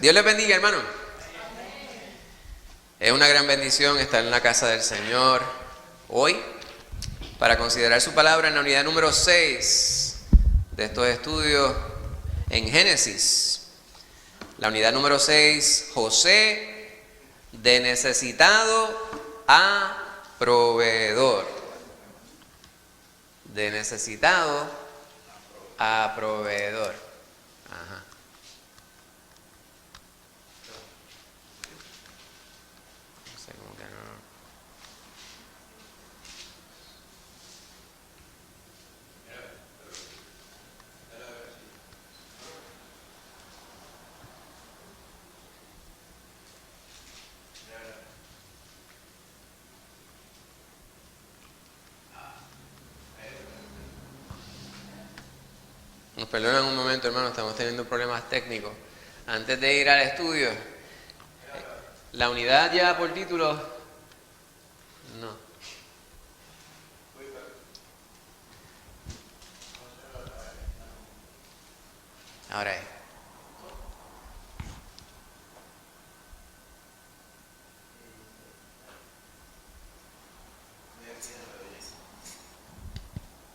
Dios les bendiga, hermano. Es una gran bendición estar en la casa del Señor hoy para considerar su palabra en la unidad número 6 de estos estudios en Génesis. La unidad número 6, José, de necesitado a proveedor. De necesitado a proveedor. Ajá. No sé cómo que no. Nos perdonan un momento, hermano, estamos teniendo problemas técnicos. Antes de ir al estudio, la unidad ya por título, no. Ahora es.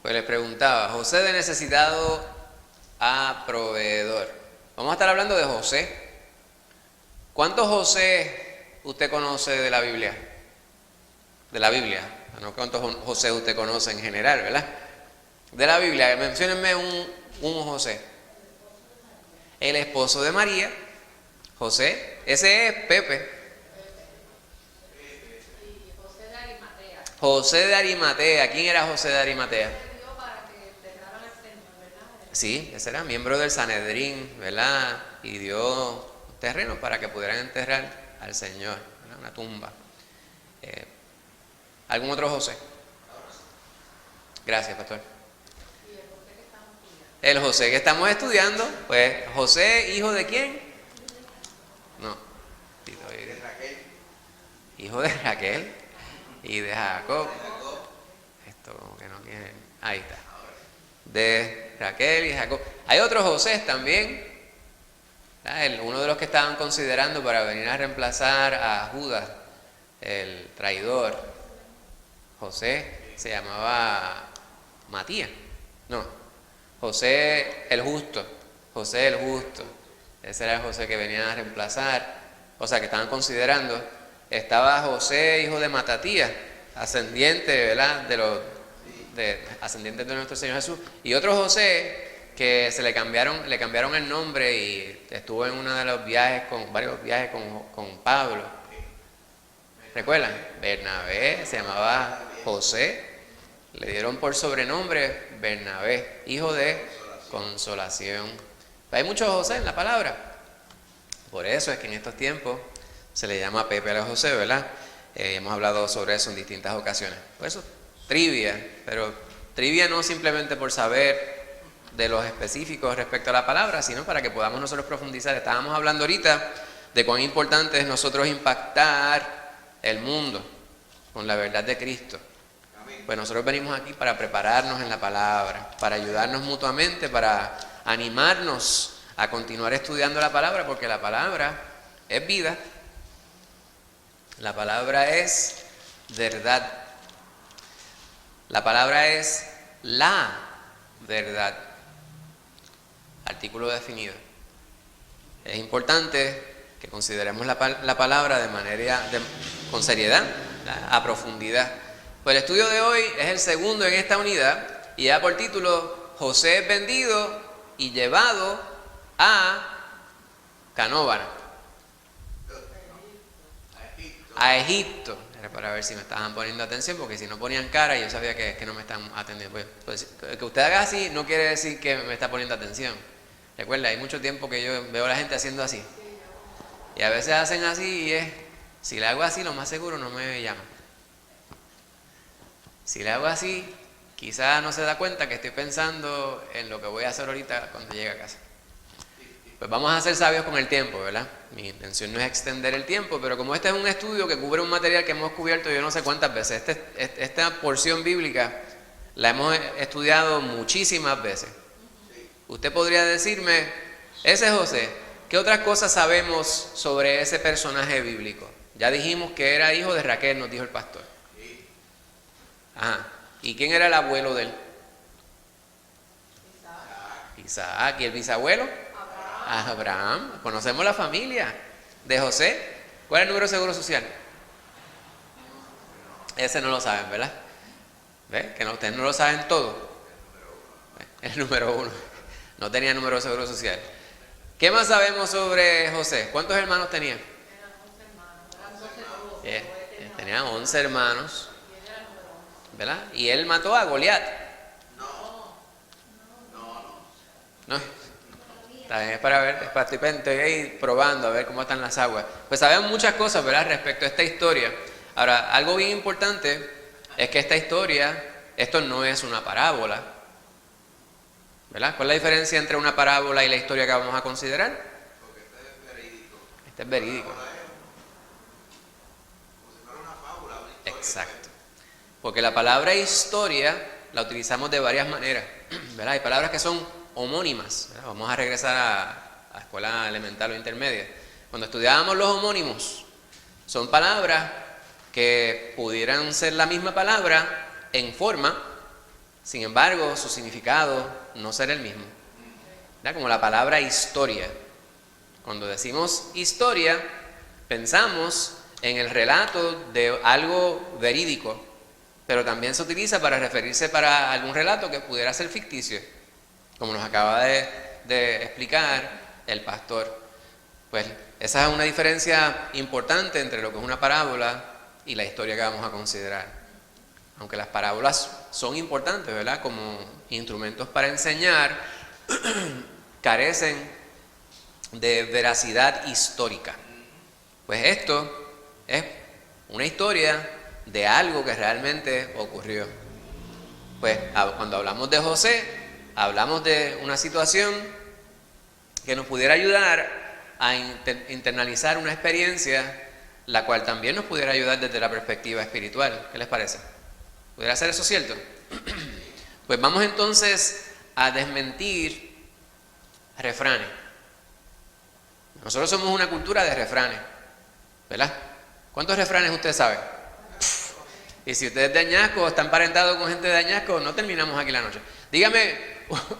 Pues les preguntaba, José de necesitado a proveedor. Vamos a estar hablando de José. ¿Cuántos José usted conoce de la Biblia? De la Biblia. No cuántos José usted conoce en general, ¿verdad? De la Biblia, menciónenme un José. El esposo de María, José. Ese es Pepe. José de Arimatea. ¿Quién era José de Arimatea? Sí, ese era miembro del Sanedrín, ¿verdad? Y dio terreno para que pudieran enterrar al Señor, ¿verdad? Una tumba. ¿Algún otro José? Gracias, pastor. El José que estamos estudiando, pues, José, ¿hijo de quién? No. Hijo de Raquel y de Jacob. Esto como que no tiene. Ahí está. De Raquel y Jacob. Hay otros José también. Uno de los que estaban considerando para venir a reemplazar a Judas, el traidor. José se llamaba Matías. No, José el justo. José el justo. Ese era el José que venía a reemplazar. O sea, que estaban considerando. Estaba José, hijo de Matatías, ascendiente, ¿verdad? Ascendientes de nuestro Señor Jesús, y otro José que le cambiaron el nombre y estuvo en uno de los viajes, varios viajes con Pablo. ¿Recuerdan? Bernabé, se llamaba José, le dieron por sobrenombre Bernabé, hijo de consolación. Hay muchos José en la palabra, por eso es que en estos tiempos se le llama Pepe a los José, ¿verdad? Hemos hablado sobre eso en distintas ocasiones. Por eso trivia, pero trivia no simplemente por saber de los específicos respecto a la palabra, sino para que podamos nosotros profundizar. Estábamos hablando ahorita de cuán importante es nosotros impactar el mundo con la verdad de Cristo. Pues nosotros venimos aquí para prepararnos en la palabra, para ayudarnos mutuamente, para animarnos a continuar estudiando la palabra, porque la palabra es vida, la palabra es verdad. La palabra es la verdad. Artículo definido. Es importante que consideremos la palabra con seriedad, a profundidad. Pues el estudio de hoy es el segundo en esta unidad y da por título José es vendido y llevado a Canóvana. A Egipto. Para ver si me estaban poniendo atención, porque si no ponían cara yo sabía que no me están atendiendo. Pues, que usted haga así no quiere decir que me está poniendo atención. Recuerda, hay mucho tiempo que yo veo a la gente haciendo así, y a veces hacen así y si le hago así, lo más seguro no me llama. Si le hago así, quizás no se da cuenta que estoy pensando en lo que voy a hacer ahorita cuando llegue a casa. Pues vamos a ser sabios con el tiempo, ¿verdad? Mi intención no es extender el tiempo, pero como este es un estudio que cubre un material que hemos cubierto yo no sé cuántas veces, esta porción bíblica la hemos estudiado muchísimas veces. Usted podría decirme, ese José, ¿Qué otras cosas sabemos sobre ese personaje bíblico? Ya dijimos que era hijo de Raquel, nos dijo el pastor. Ajá. ¿Y quién era el abuelo de él? Isaac. ¿Y el bisabuelo? Abraham. Conocemos la familia de José. ¿Cuál es el número de seguro social? Ese no lo saben, ¿verdad? ¿Ves? Que ustedes no lo saben todo. El número 1. No tenía número de seguro social. ¿Qué más sabemos sobre José? ¿Cuántos hermanos tenía? Tenía 11 hermanos. ¿Verdad? Y él mató a Goliat. No. Está bien, es para ver, estoy ahí probando a ver cómo están las aguas. Pues sabemos muchas cosas, ¿verdad? Respecto a esta historia. Ahora, algo bien importante es que esta historia, esto no es una parábola, ¿verdad? ¿Cuál es la diferencia entre una parábola y la historia que vamos a considerar? Porque este es verídico. Este es verídico. Como si fuera una fábula, una historia. Exacto. Porque la palabra historia la utilizamos de varias maneras, ¿verdad? Hay palabras que son homónimas, ¿verdad? Vamos a regresar a escuela elemental o intermedia. Cuando estudiábamos los homónimos, son palabras que pudieran ser la misma palabra en forma, sin embargo, su significado no ser el mismo. ¿Verdad? Como la palabra historia. Cuando decimos historia, pensamos en el relato de algo verídico, pero también se utiliza para referirse para algún relato que pudiera ser ficticio, como nos acaba de explicar el pastor. Pues esa es una diferencia importante entre lo que es una parábola y la historia que vamos a considerar. Aunque las parábolas son importantes, ¿verdad? Como instrumentos para enseñar, carecen de veracidad histórica. Pues esto es una historia de algo que realmente ocurrió. Pues cuando hablamos de José, hablamos de una situación que nos pudiera ayudar a internalizar una experiencia, la cual también nos pudiera ayudar desde la perspectiva espiritual. ¿Qué les parece? ¿Pudiera ser eso cierto? Pues vamos entonces a desmentir refranes. Nosotros somos una cultura de refranes, ¿verdad? ¿Cuántos refranes usted sabe? Y si usted es de Añasco, está emparentado con gente de Añasco, no terminamos aquí la noche. Dígame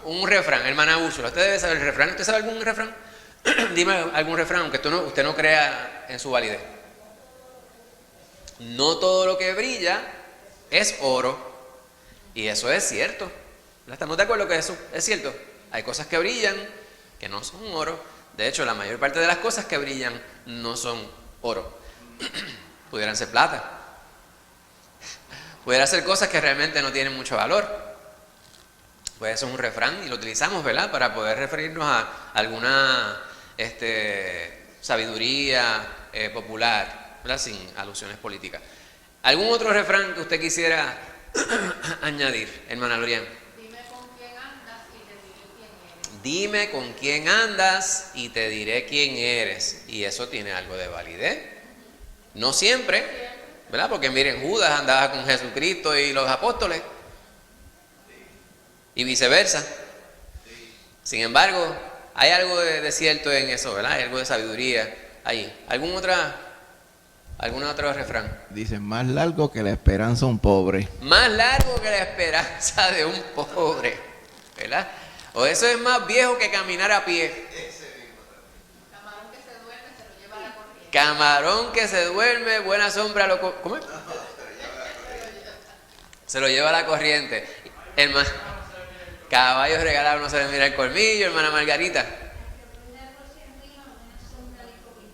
un refrán, hermana Úrsula. ¿Usted debe saber el refrán? ¿Usted sabe algún refrán? Dime algún refrán, aunque usted no crea en su validez. No todo lo que brilla es oro. Y eso es cierto. ¿Estamos de acuerdo que eso es cierto? Hay cosas que brillan que no son oro. De hecho, la mayor parte de las cosas que brillan no son oro. Pudieran ser plata. Pudieran ser cosas que realmente no tienen mucho valor. Pues eso es un refrán y lo utilizamos, ¿verdad? Para poder referirnos a alguna sabiduría popular, ¿verdad? Sin alusiones políticas. ¿Algún otro refrán que usted quisiera añadir, hermana Lorian? Dime con quién andas y te diré quién eres. Y eso tiene algo de validez. No siempre, ¿verdad? Porque miren, Judas andaba con Jesucristo y los apóstoles. Y viceversa. Sin embargo, hay algo de cierto en eso, ¿verdad? Hay algo de sabiduría ahí. ¿Algún otro refrán? Dice, más largo que la esperanza de un pobre. Más largo que la esperanza de un pobre, ¿verdad? O eso es más viejo que caminar a pie. Camarón que se duerme se lo lleva a la corriente. Camarón que se duerme, buena sombra lo... ¿Cómo es? Se lo lleva a la corriente. Hermano, caballos regalados no se les mira el colmillo, hermana Margarita.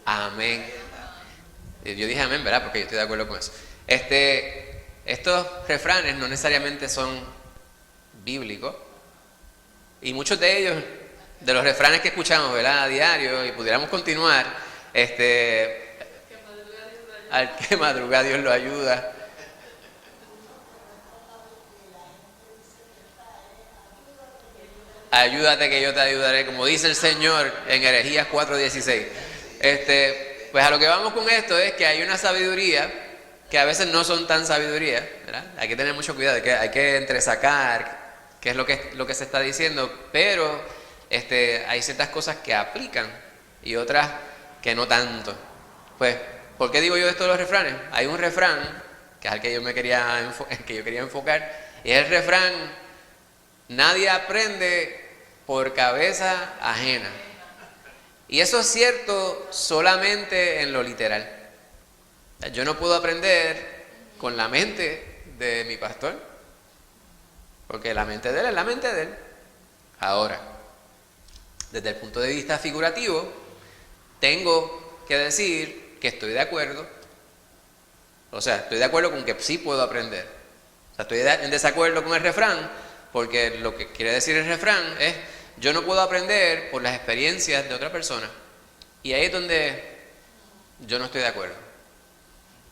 Amén. Yo dije amén, ¿verdad? Porque yo estoy de acuerdo con eso. Estos refranes no necesariamente son bíblicos. Y muchos de ellos, de los refranes que escuchamos, ¿verdad? A diario, y pudiéramos continuar, al que madruga Dios lo ayuda. Ayúdate que yo te ayudaré, como dice el Señor en Herejías 4:16. Pues a lo que vamos con esto es que hay una sabiduría que a veces no son tan sabiduría, ¿verdad? Hay que tener mucho cuidado, hay que entresacar qué es lo que se está diciendo, pero hay ciertas cosas que aplican y otras que no tanto. Pues, ¿por qué digo yo esto de los refranes? Hay un refrán, que es el que yo quería enfocar, y es el refrán: nadie aprende por cabeza ajena. Y eso es cierto solamente en lo literal. Yo no puedo aprender con la mente de mi pastor, porque la mente de él es la mente de él. Ahora, desde el punto de vista figurativo, tengo que decir que estoy de acuerdo. O sea, estoy de acuerdo con que sí puedo aprender. O sea, estoy en desacuerdo con el refrán, porque lo que quiere decir el refrán es: yo no puedo aprender por las experiencias de otra persona. Y ahí es donde yo no estoy de acuerdo.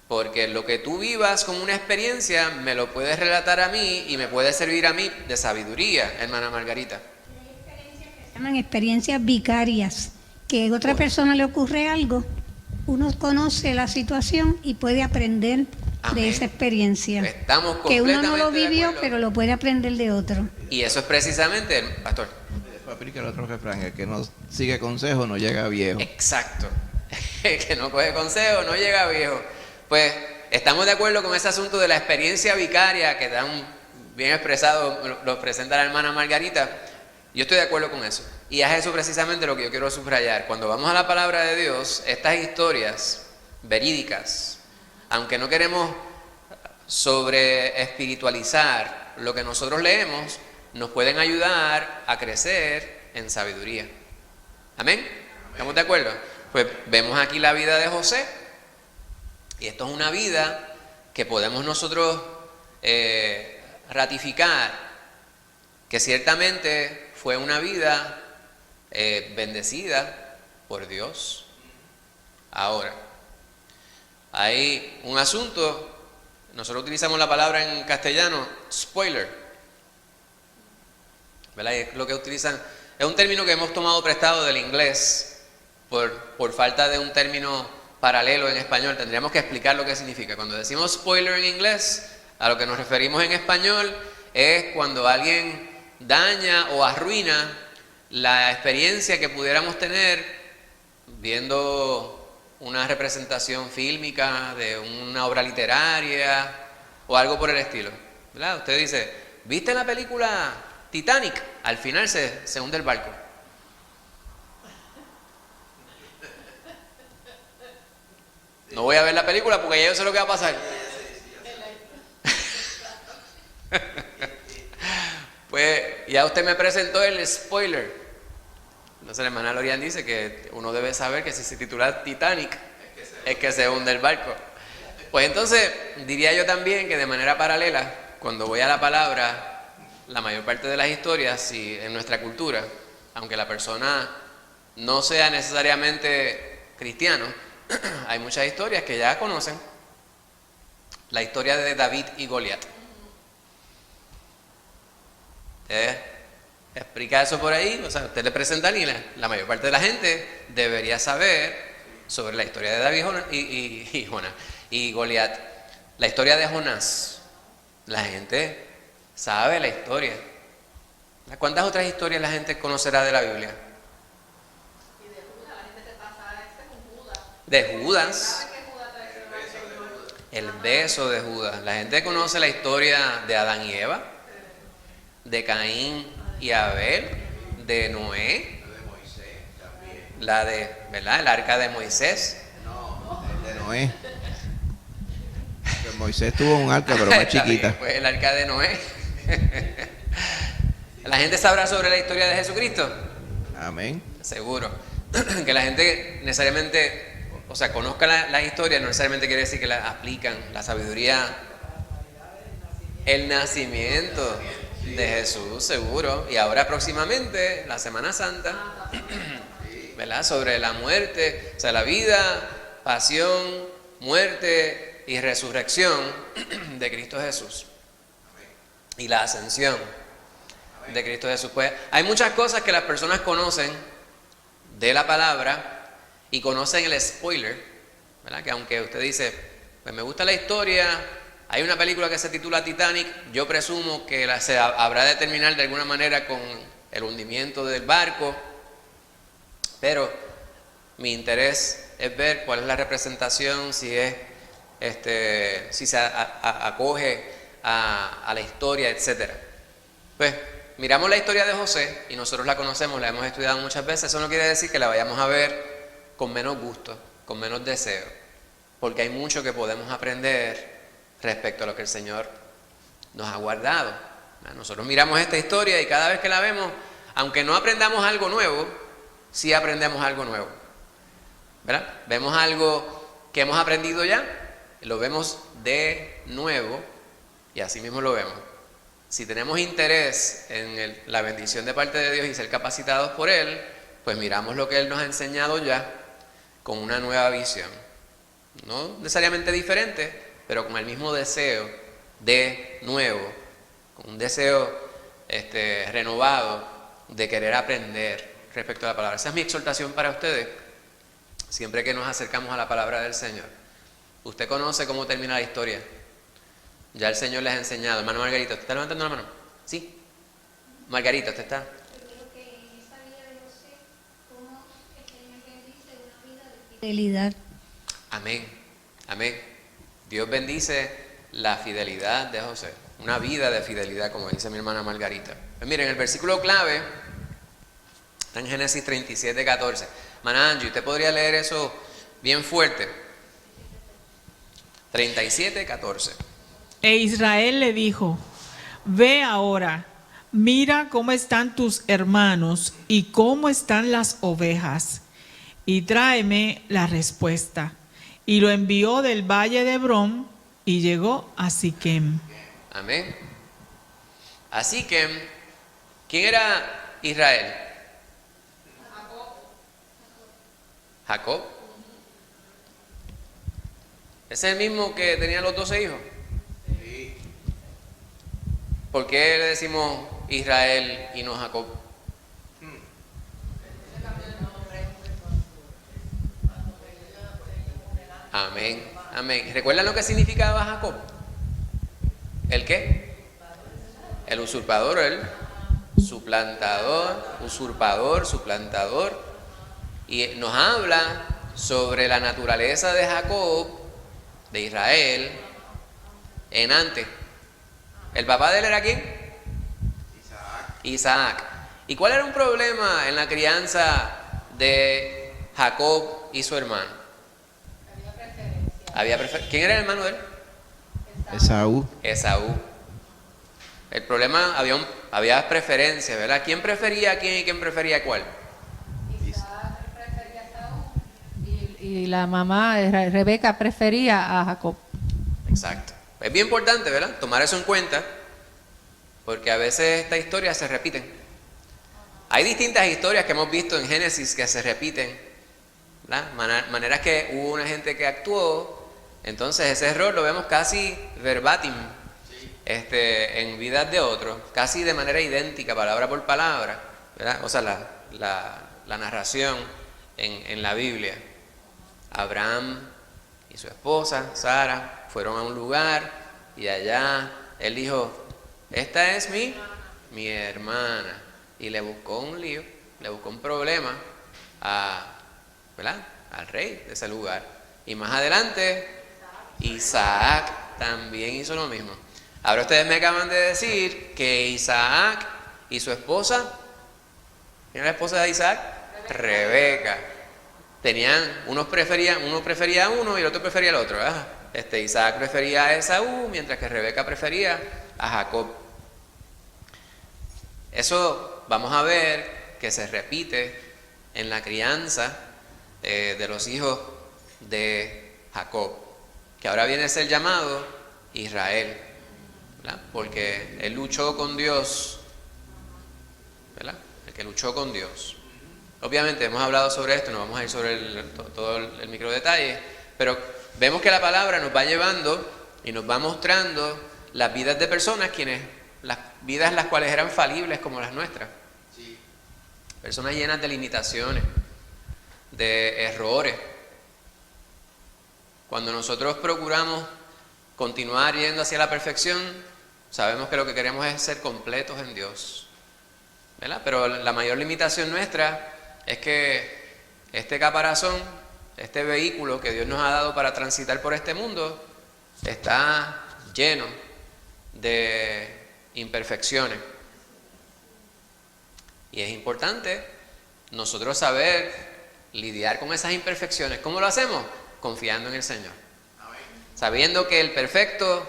Porque lo que tú vivas como una experiencia me lo puedes relatar a mí y me puede servir a mí de sabiduría, hermana Margarita. Se llaman experiencias vicarias, que a otra persona le ocurre algo, uno conoce la situación y puede aprender de esa experiencia. Estamos que uno completamente no lo de vivió, acuerdo. pero lo puede aprender de otro. Y eso es precisamente, pastor. Después aplica el otro refrán: el que no sigue consejo no llega viejo. Exacto. El que no coge consejo no llega viejo. Pues estamos de acuerdo con ese asunto de la experiencia vicaria que tan bien expresado lo presenta la hermana Margarita. Yo estoy de acuerdo con eso. Y es eso precisamente lo que yo quiero subrayar. Cuando vamos a la palabra de Dios, estas historias verídicas, aunque no queremos sobre espiritualizar lo que nosotros leemos, nos pueden ayudar a crecer en sabiduría. ¿Amén? ¿Estamos de acuerdo? Pues vemos aquí la vida de José, y esto es una vida que podemos nosotros ratificar, que ciertamente fue una vida bendecida por Dios. Ahora, hay un asunto, nosotros utilizamos la palabra en castellano, spoiler, ¿verdad? Es lo que utilizan, es un término que hemos tomado prestado del inglés por falta de un término paralelo en español. Tendríamos que explicar lo que significa. Cuando decimos spoiler en inglés, a lo que nos referimos en español es cuando alguien daña o arruina la experiencia que pudiéramos tener viendo una representación fílmica de una obra literaria o algo por el estilo, ¿verdad? Usted dice: ¿viste la película Titanic? Al final se hunde el barco. No voy a ver la película porque ya yo sé lo que va a pasar. Pues ya usted me presentó el spoiler. Entonces la hermana Lorian dice que uno debe saber que si se titula Titanic es que se hunde el barco. Pues entonces diría yo también que de manera paralela, cuando voy a la palabra, la mayor parte de las historias, si en nuestra cultura, aunque la persona no sea necesariamente cristiano, hay muchas historias que ya conocen. La historia de David y Goliat. Explica eso por ahí, o sea, usted le presenta a Nina, la mayor parte de la gente debería saber sobre la historia de David y Goliat. La historia de Jonás, la gente sabe la historia. ¿Cuántas otras historias la gente conocerá de la Biblia? Y de Judas, la gente se pasa con Judas. De Judas, ¿Sabe que Judas traicionó al Señor? el beso de Judas. La gente conoce la historia de Adán y Eva, de Caín y Abel, de Noé, la de, ¿verdad? El arca de Moisés. No, el de Noé. Que Moisés tuvo un arca, pero más Está bien, chiquita. pues el arca de Noé. La gente sabrá sobre la historia de Jesucristo. Amén. Seguro. Que la gente necesariamente, o sea, conozca la historia, no necesariamente quiere decir que la aplican. La sabiduría, el nacimiento de Jesús, seguro. Y ahora próximamente, la Semana Santa, ¿verdad? Sobre la muerte, o sea, la vida, pasión, muerte y resurrección de Cristo Jesús. Y la ascensión de Cristo Jesús. Pues hay muchas cosas que las personas conocen de la palabra y conocen el spoiler, ¿verdad? Que aunque usted dice, pues me gusta la historia, hay una película que se titula Titanic, yo presumo que se habrá de terminar de alguna manera con el hundimiento del barco, pero Mi interés es ver cuál es la representación, si se acoge a la historia, etc. Pues miramos la historia de José y nosotros la conocemos, la hemos estudiado muchas veces. Eso no quiere decir que la vayamos a ver con menos gusto, con menos deseo, porque hay mucho que podemos aprender respecto a lo que el Señor nos ha guardado. Nosotros miramos esta historia y cada vez que la vemos, aunque no aprendamos algo nuevo, sí aprendemos algo nuevo, ¿verdad? Vemos algo que hemos aprendido ya, lo vemos de nuevo y así mismo lo vemos. Si tenemos interés en la bendición de parte de Dios y ser capacitados por Él, pues miramos lo que Él nos ha enseñado ya con una nueva visión. No necesariamente diferente, pero con el mismo deseo de nuevo, con un deseo renovado de querer aprender respecto a la palabra. Esa es mi exhortación para ustedes, siempre que nos acercamos a la palabra del Señor. Usted conoce cómo termina la historia. Ya el Señor les ha enseñado. Hermano Margarito, ¿usted está levantando la mano? Sí. Margarito, ¿usted está? Yo creo que en esa vida de José, cómo el Señor bendice una vida de fidelidad. Amén. Amén. Dios bendice la fidelidad de José. Una vida de fidelidad, como dice mi hermana Margarita. Pues miren, el versículo clave está en Génesis 37, 14. Hermana Angie, ¿usted podría leer eso bien fuerte? 37, 14. E Israel le dijo: ve ahora, mira cómo están tus hermanos y cómo están las ovejas, y tráeme la respuesta. Y lo envió del valle de Hebrón y llegó a Siquem. Amén. A Siquem, ¿quién era Israel? Jacob. ¿Es el mismo que tenía los 12 hijos? Sí. ¿Por qué le decimos Israel y no Jacob? Amén, amén. ¿Recuerdan lo que significaba Jacob? ¿El qué? El usurpador, el suplantador, usurpador, suplantador. Y nos habla sobre la naturaleza de Jacob, de Israel, en antes. ¿El papá de él era quién? Isaac. ¿Y cuál era un problema en la crianza de Jacob y su hermano? ¿Quién era el hermano de él? Esaú. El problema, había preferencias, ¿verdad? ¿Quién prefería a quién y quién prefería a cuál? Isaac prefería a Saúl y la mamá Rebeca prefería a Jacob. Exacto. Es bien importante, ¿verdad? Tomar eso en cuenta, porque a veces estas historias se repiten. Hay distintas historias que hemos visto en Génesis que se repiten, ¿verdad? Maneras que hubo una gente que actuó, entonces ese error lo vemos casi verbatim en vidas de otros, casi de manera idéntica, palabra por palabra, ¿verdad? O sea, la narración en la Biblia. Abraham y su esposa, Sara, fueron a un lugar y allá él dijo: esta es mi hermana. Y le buscó un lío, le buscó un problema ¿verdad? Al rey de ese lugar. Y más adelante, Isaac también hizo lo mismo. Ahora ustedes me acaban de decir que Isaac y su esposa, ¿quién era la esposa de Isaac? Rebeca. Uno prefería a uno y el otro prefería al otro, ¿verdad? Isaac prefería a Esaú, mientras que Rebeca prefería a Jacob. Eso vamos a ver que se repite en la crianza de los hijos de Jacob, que ahora viene a ser llamado Israel, ¿verdad? Porque él luchó con Dios, ¿verdad? El que luchó con Dios. Obviamente hemos hablado sobre esto, no vamos a ir sobre todo el micro detalle, pero vemos que la palabra nos va llevando y nos va mostrando las vidas de personas, las vidas las cuales eran falibles como las nuestras. Sí. Personas llenas de limitaciones, de errores. Cuando nosotros procuramos continuar yendo hacia la perfección, sabemos que lo que queremos es ser completos en Dios, ¿verdad? Pero la mayor limitación nuestra es que este caparazón, este vehículo que Dios nos ha dado para transitar por este mundo, está lleno de imperfecciones. Y es importante nosotros saber lidiar con esas imperfecciones. ¿Cómo lo hacemos? Confiando en el Señor. Sabiendo que el perfecto,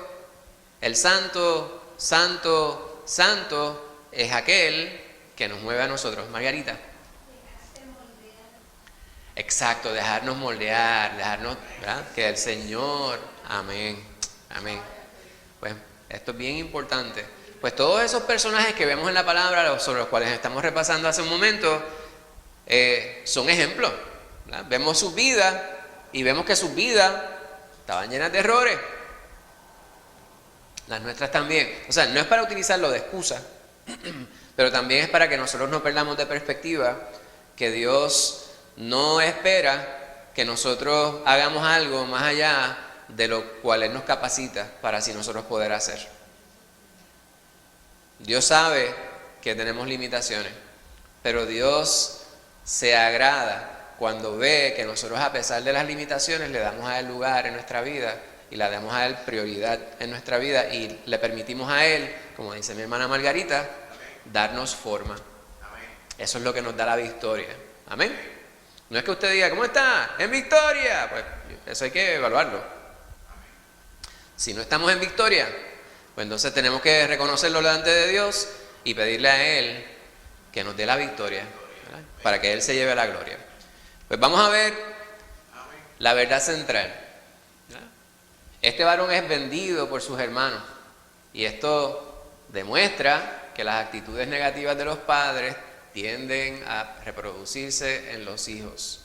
el santo, santo, santo es aquel que nos mueve a nosotros. Margarita. Exacto, dejarnos moldear, dejarnos, ¿verdad? Que el Señor, amén, amén. Pues esto es bien importante. Pues todos esos personajes que vemos en la palabra, sobre los cuales estamos repasando hace un momento, son ejemplos, ¿verdad? Vemos sus vidas y vemos que sus vidas estaban llenas de errores. Las nuestras también. O sea, no es para utilizarlo de excusa, pero también es para que nosotros no perdamos de perspectiva que Dios no espera que nosotros hagamos algo más allá de lo cual Él nos capacita para así nosotros poder hacer. Dios sabe que tenemos limitaciones, pero Dios se agrada cuando ve que nosotros, a pesar de las limitaciones, le damos a Él lugar en nuestra vida y le damos a Él prioridad en nuestra vida y le permitimos a Él, como dice mi hermana Margarita, darnos forma. Eso es lo que nos da la victoria. Amén. No es que usted diga, ¿cómo está? ¡En victoria! Pues eso hay que evaluarlo. Si no estamos en victoria, pues entonces tenemos que reconocerlo delante de Dios y pedirle a Él que nos dé la victoria, ¿verdad? Para que Él se lleve la gloria. Pues vamos a ver la verdad central. Este varón es vendido por sus hermanos y esto demuestra que las actitudes negativas de los padres tienden a reproducirse en los hijos.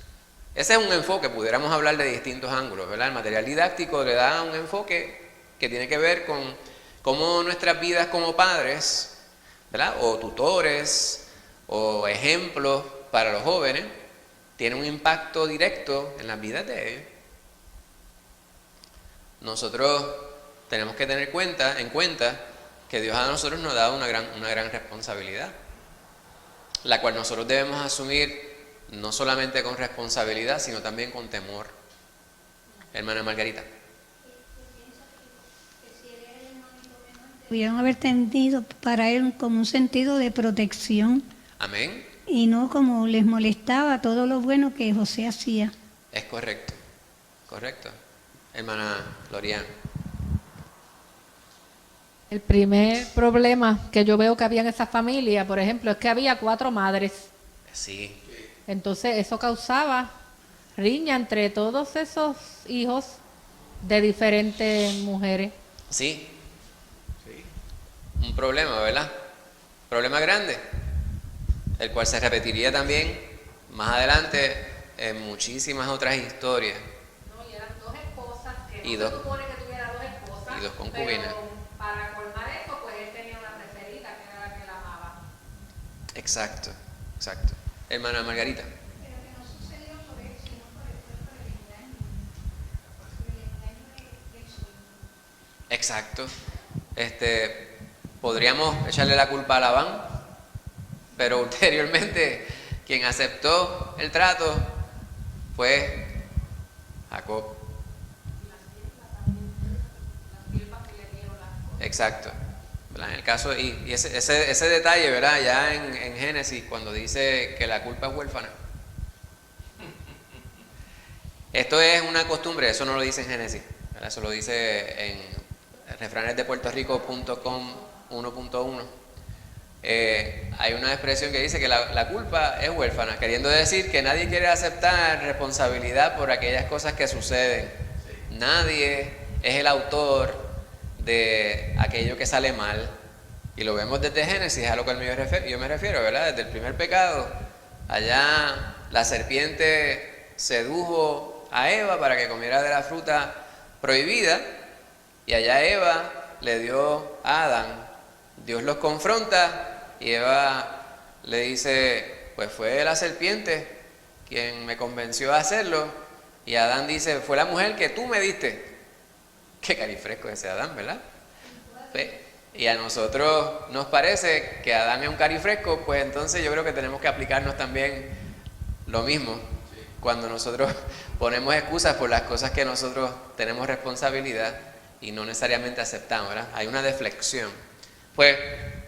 Ese es un enfoque, pudiéramos hablar de distintos ángulos, ¿verdad? El material didáctico le da un enfoque que tiene que ver con cómo nuestras vidas como padres, ¿verdad? O tutores, o ejemplos para los jóvenes, tienen un impacto directo en las vidas de ellos. Nosotros tenemos que tener en cuenta que Dios a nosotros nos da una gran responsabilidad, la cual nosotros debemos asumir no solamente con responsabilidad, sino también con temor. Hermana Margarita. Debieron haber tenido para él como un sentido de protección. Amén. Y no como les molestaba todo lo bueno que José hacía. Es correcto, correcto. Hermana Loriana. El primer problema que yo veo que había en esa familia, por ejemplo, es que había 4 madres. Sí. Entonces eso causaba riña entre todos esos hijos de diferentes mujeres. Sí. Un problema, ¿verdad? Problema grande, el cual se repetiría también más adelante en muchísimas otras historias. No, y eran 2 esposas, que Y no dos- se supone que tuviera 2 esposas. y 2 concubinas. Pero para colmar eso, pues él tenía una preferida, que era la que la amaba. Exacto, exacto. Hermana Margarita. Exacto. Podríamos echarle la culpa a Labán, pero ulteriormente quien aceptó el trato fue Jacob. Exacto. ¿Verdad? En el caso, y ese detalle, ¿verdad? Ya en Génesis, cuando dice que la culpa es huérfana. Esto es una costumbre, eso no lo dice en Génesis, ¿verdad? Eso lo dice en refranesdepuertorico.com 1.1. Hay una expresión que dice que la culpa es huérfana, queriendo decir que nadie quiere aceptar responsabilidad por aquellas cosas que suceden. Nadie es el autor de aquello que sale mal. Y lo vemos desde Génesis, a lo cual yo me refiero, ¿verdad? Desde el primer pecado. Allá la serpiente sedujo a Eva para que comiera de la fruta prohibida, y allá Eva le dio a Adán. Dios los confronta y Eva le dice, pues fue la serpiente quien me convenció a hacerlo, y Adán dice, fue la mujer que tú me diste. Qué carifresco ese Adán, ¿verdad? Y a nosotros nos parece que Adán es un carifresco, pues entonces yo creo que tenemos que aplicarnos también lo mismo. cuando nosotros ponemos excusas por las cosas que nosotros tenemos responsabilidad y no necesariamente aceptamos, ¿verdad? Hay una deflexión. Pues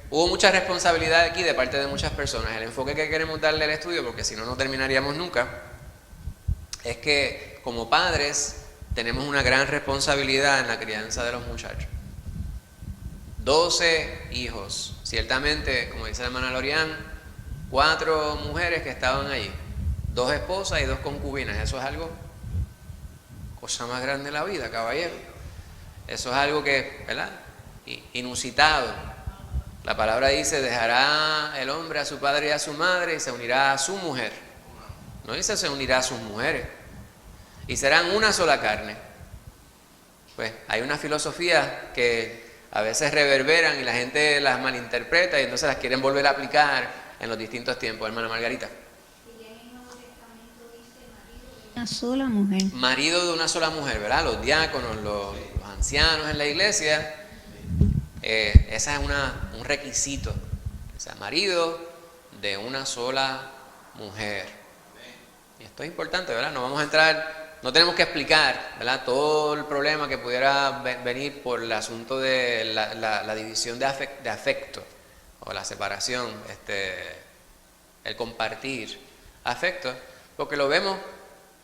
hubo mucha responsabilidad aquí de parte de muchas personas. El enfoque que queremos darle al estudio, porque si no, no terminaríamos nunca, es que como padres tenemos una gran responsabilidad en la crianza de los muchachos. 12 hijos, ciertamente, como dice la hermana Lorian, 4 mujeres que estaban allí, 2 esposas y 2 concubinas. Eso es algo, cosa más grande de la vida, caballero. Eso es algo que, ¿verdad? Inusitado. La palabra dice, dejará el hombre a su padre y a su madre y se unirá a su mujer. No dice se unirá a sus mujeres. Y serán una sola carne. Pues hay una filosofía que a veces reverberan y la gente las malinterpreta y entonces las quieren volver a aplicar en los distintos tiempos. Hermana Margarita. Una sola mujer. Marido de una sola mujer, ¿verdad? Los diáconos, los ancianos en la iglesia, ese es un requisito. O sea, marido de una sola mujer. Y esto es importante, ¿verdad? No vamos a entrar, no tenemos que explicar, ¿verdad?, todo el problema que pudiera venir por el asunto de la división de afecto o la separación, el compartir afecto, porque lo vemos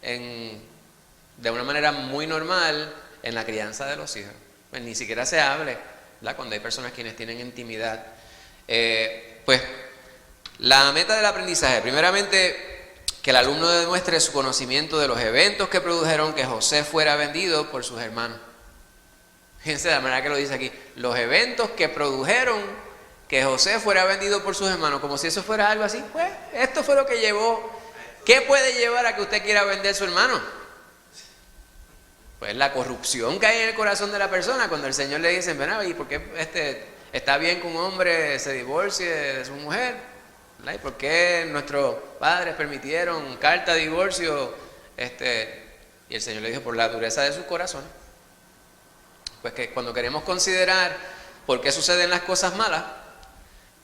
de una manera muy normal en la crianza de los hijos. Pues ni siquiera se hable, ¿verdad?, cuando hay personas quienes tienen intimidad. Pues la meta del aprendizaje, primeramente, que el alumno demuestre su conocimiento de los eventos que produjeron que José fuera vendido por sus hermanos. Fíjense de la manera que lo dice aquí, los eventos que produjeron que José fuera vendido por sus hermanos, como si eso fuera algo así. Pues esto fue lo que llevó. ¿Qué puede llevar a que usted quiera vender a su hermano? Pues la corrupción que hay en el corazón de la persona. Cuando el Señor le dice, ven, ¿y por qué está bien que un hombre se divorcie de su mujer? ¿Y por qué nuestros padres permitieron carta de divorcio? Y el Señor le dijo, por la dureza de su corazón. Pues que cuando queremos considerar por qué suceden las cosas malas,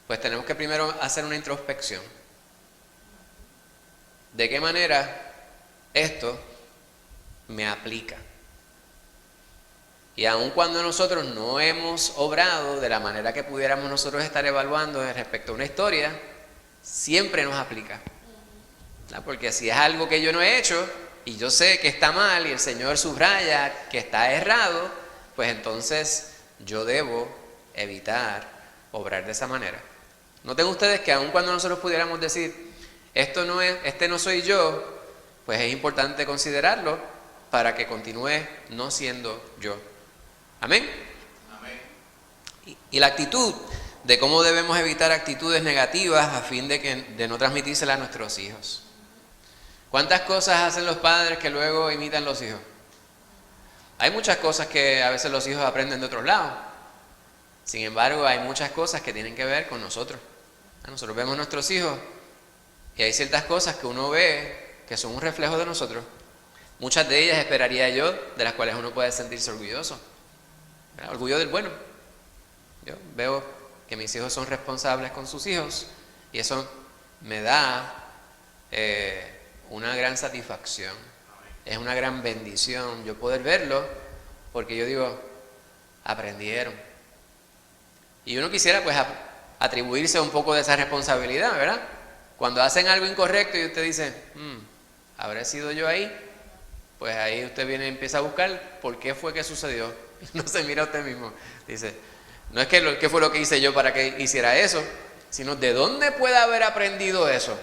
pues tenemos que primero hacer una introspección. ¿De qué manera esto me aplica? Y aun cuando nosotros no hemos obrado de la manera que pudiéramos nosotros estar evaluando respecto a una historia, siempre nos aplica, ¿verdad? Porque si es algo que yo no he hecho y yo sé que está mal y el Señor subraya que está errado, pues entonces yo debo evitar obrar de esa manera. Noten ustedes que aun cuando nosotros pudiéramos decir, esto no es, no soy yo, pues es importante considerarlo para que continúe no siendo yo. Amén. Amén. Y la actitud de cómo debemos evitar actitudes negativas a fin de no transmitírselas a nuestros hijos. ¿Cuántas cosas hacen los padres que luego imitan los hijos? Hay muchas cosas que a veces los hijos aprenden de otros lados. Sin embargo, hay muchas cosas que tienen que ver con nosotros. Nosotros vemos a nuestros hijos y hay ciertas cosas que uno ve que son un reflejo de nosotros. Muchas de ellas esperaría yo, de las cuales uno puede sentirse orgulloso. Orgullo del bueno. Yo veo que mis hijos son responsables con sus hijos y eso me da una gran satisfacción. Es una gran bendición yo poder verlo porque yo digo, aprendieron. Y uno quisiera pues atribuirse un poco de esa responsabilidad, ¿verdad? Cuando hacen algo incorrecto y usted dice, ¿habré sido yo ahí? Pues ahí usted viene y empieza a buscar por qué fue que sucedió. No se mira a usted mismo. Dice, no es que qué fue lo que hice yo para que hiciera eso, sino de dónde puede haber aprendido eso,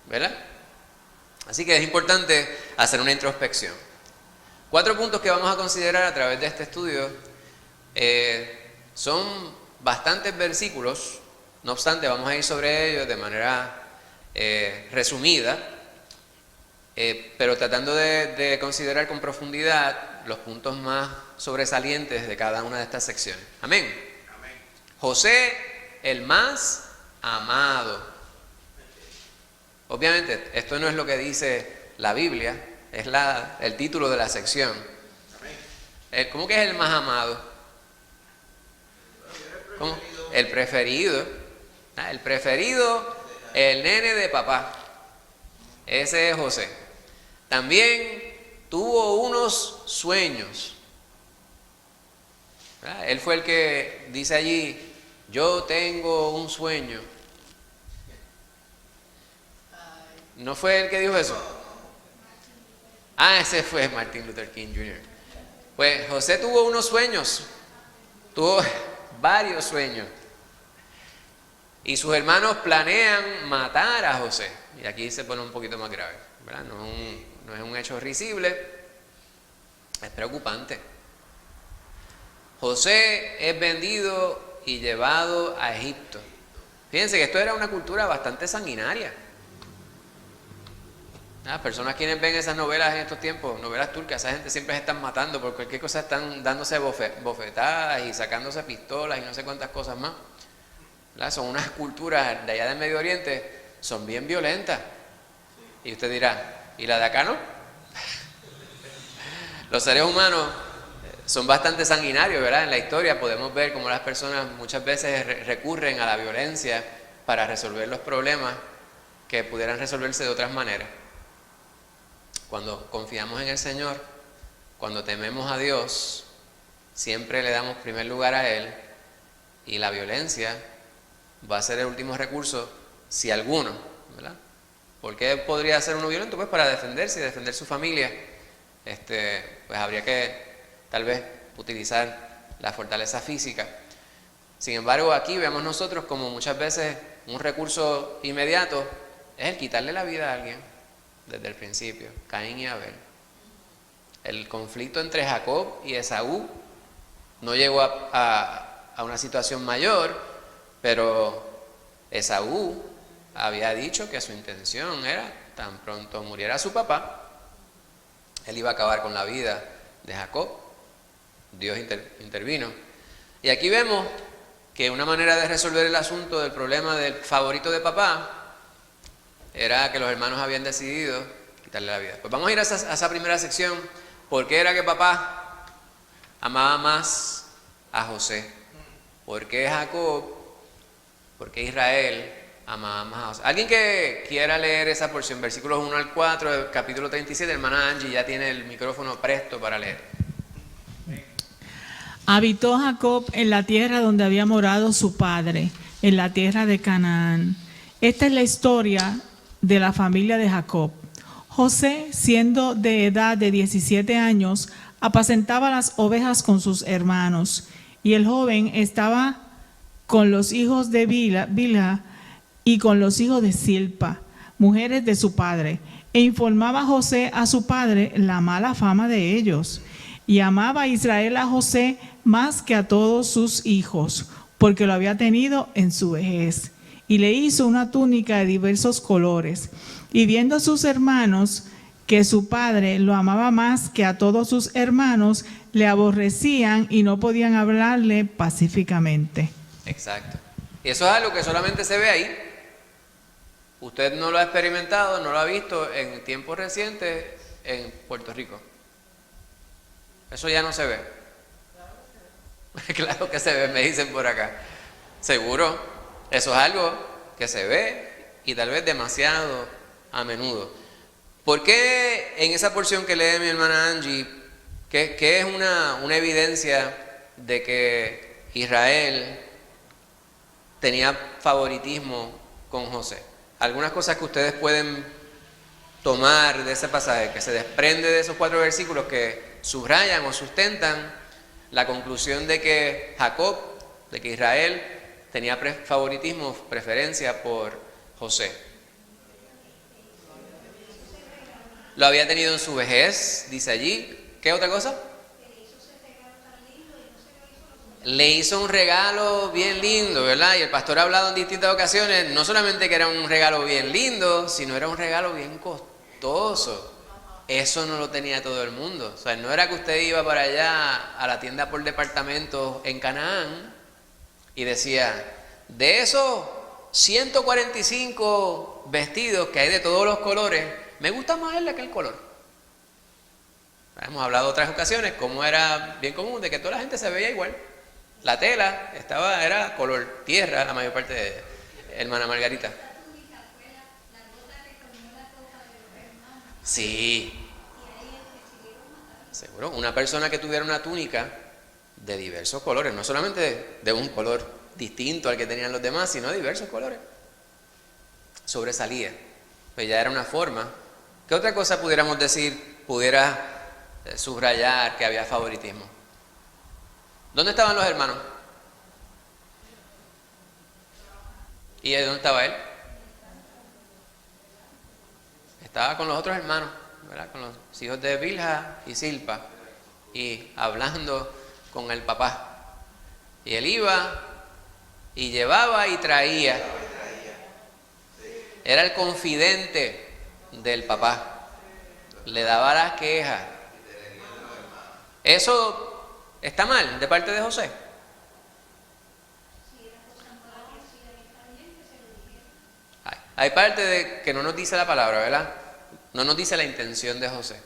¿verdad? Así que es importante hacer una introspección. 4 puntos que vamos a considerar a través de este estudio. Son bastantes versículos, no obstante vamos a ir sobre ellos de manera resumida, pero tratando de considerar con profundidad los puntos más sobresalientes de cada una de estas secciones. Amén. Amén. José, el más amado. Obviamente, esto no es lo que dice la Biblia, es el título de la sección. ¿Cómo que es el más amado? ¿Cómo? El preferido. El preferido, el nene de papá. Ese es José. también tuvo unos sueños. ¿Verdad? Él fue el que dice allí, yo tengo un sueño. ¿No fue el que dijo eso? Ah, ese fue Martin Luther King Jr. Pues José tuvo unos sueños, tuvo varios sueños. Y sus hermanos planean matar a José. Y aquí se pone un poquito más grave, ¿verdad? No es un hecho risible, es preocupante. José es vendido y llevado a Egipto. Fíjense que esto era una cultura bastante sanguinaria. Las personas quienes ven esas novelas en estos tiempos, novelas turcas, esa gente siempre se están matando por cualquier cosa, están dándose bofetadas y sacándose pistolas y no sé cuántas cosas más. ¿Verdad? Son unas culturas de allá del Medio Oriente, son bien violentas. Y usted dirá, ¿y la de acá no? Los seres humanos son bastante sanguinarios, ¿verdad? En la historia podemos ver cómo las personas muchas veces recurren a la violencia para resolver los problemas que pudieran resolverse de otras maneras. Cuando confiamos en el Señor, cuando tememos a Dios, siempre le damos primer lugar a Él, y la violencia va a ser el último recurso, si alguno, ¿verdad? ¿Por qué podría ser uno violento? Pues para defenderse y defender su familia. Pues habría que tal vez utilizar la fortaleza física. Sin embargo, aquí vemos nosotros como muchas veces un recurso inmediato es el quitarle la vida a alguien. Desde el principio, Caín y Abel. El conflicto entre Jacob y Esaú no llegó a una situación mayor, pero Esaú había dicho que su intención era, tan pronto muriera su papá, él iba a acabar con la vida de Jacob. Dios intervino. Y aquí vemos que una manera de resolver el asunto del problema del favorito de papá era que los hermanos habían decidido quitarle la vida. Pues vamos a ir a esa primera sección. ¿Por qué era que papá amaba más a José? ¿Por qué Jacob? ¿Por qué Israel amaba más a José? Alguien que quiera leer esa porción, versículos 1 al 4 del capítulo 37, hermana Angie ya tiene el micrófono presto para leer. Habitó Jacob en la tierra donde había morado su padre, en la tierra de Canaán. Esta es la historia de la familia de Jacob. José, siendo de edad de 17 años, apacentaba las ovejas con sus hermanos, y el joven estaba con los hijos de Bilha y con los hijos de Silpa, mujeres de su padre, e informaba José a su padre la mala fama de ellos. Y amaba a Israel a José más que a todos sus hijos, porque lo había tenido en su vejez. Y le hizo una túnica de diversos colores. Y viendo sus hermanos que su padre lo amaba más que a todos sus hermanos, le aborrecían y no podían hablarle pacíficamente. Exacto. Y eso es algo que solamente se ve ahí. Usted no lo ha experimentado, no lo ha visto en tiempos recientes en Puerto Rico. Eso ya no se ve. Claro que se ve, me dicen por acá. Seguro. Eso es algo que se ve y tal vez demasiado a menudo. ¿Por qué en esa porción que lee mi hermana Angie, que es una evidencia de que Israel tenía favoritismo con José? Algunas cosas que ustedes pueden tomar de ese pasaje, que se desprende de esos 4 versículos que subrayan o sustentan la conclusión de que Jacob, de que Israel tenía favoritismo, preferencia por José. Lo había tenido en su vejez, dice allí. ¿Qué otra cosa? Le hizo un regalo bien lindo, ¿verdad? Y el pastor ha hablado en distintas ocasiones, no solamente que era un regalo bien lindo, sino era un regalo bien costoso. Eso no lo tenía todo el mundo. O sea, no era que usted iba para allá a la tienda por departamentos en Canaán y decía, de esos 145 vestidos que hay de todos los colores, me gusta más el de aquel color. Hemos hablado otras ocasiones cómo era bien común de que toda la gente se veía igual. La tela era color tierra, la mayor parte de hermana Margarita. Sí, Seguro. Una persona que tuviera una túnica de diversos colores, no solamente de un color distinto al que tenían los demás, sino de diversos colores, sobresalía. Pues ya era una forma. ¿Qué otra cosa pudiéramos decir, pudiera subrayar que había favoritismo? ¿Dónde estaban los hermanos? ¿Y dónde estaba él? Estaba con los otros hermanos, ¿verdad? Con los hijos de Bilha y Silpa, y hablando con el papá. Y él iba y llevaba y traía. Era el confidente del papá. Le daba las quejas. ¿Eso está mal de parte de José? Hay parte de que no nos dice la palabra, ¿verdad? No nos dice la intención de José.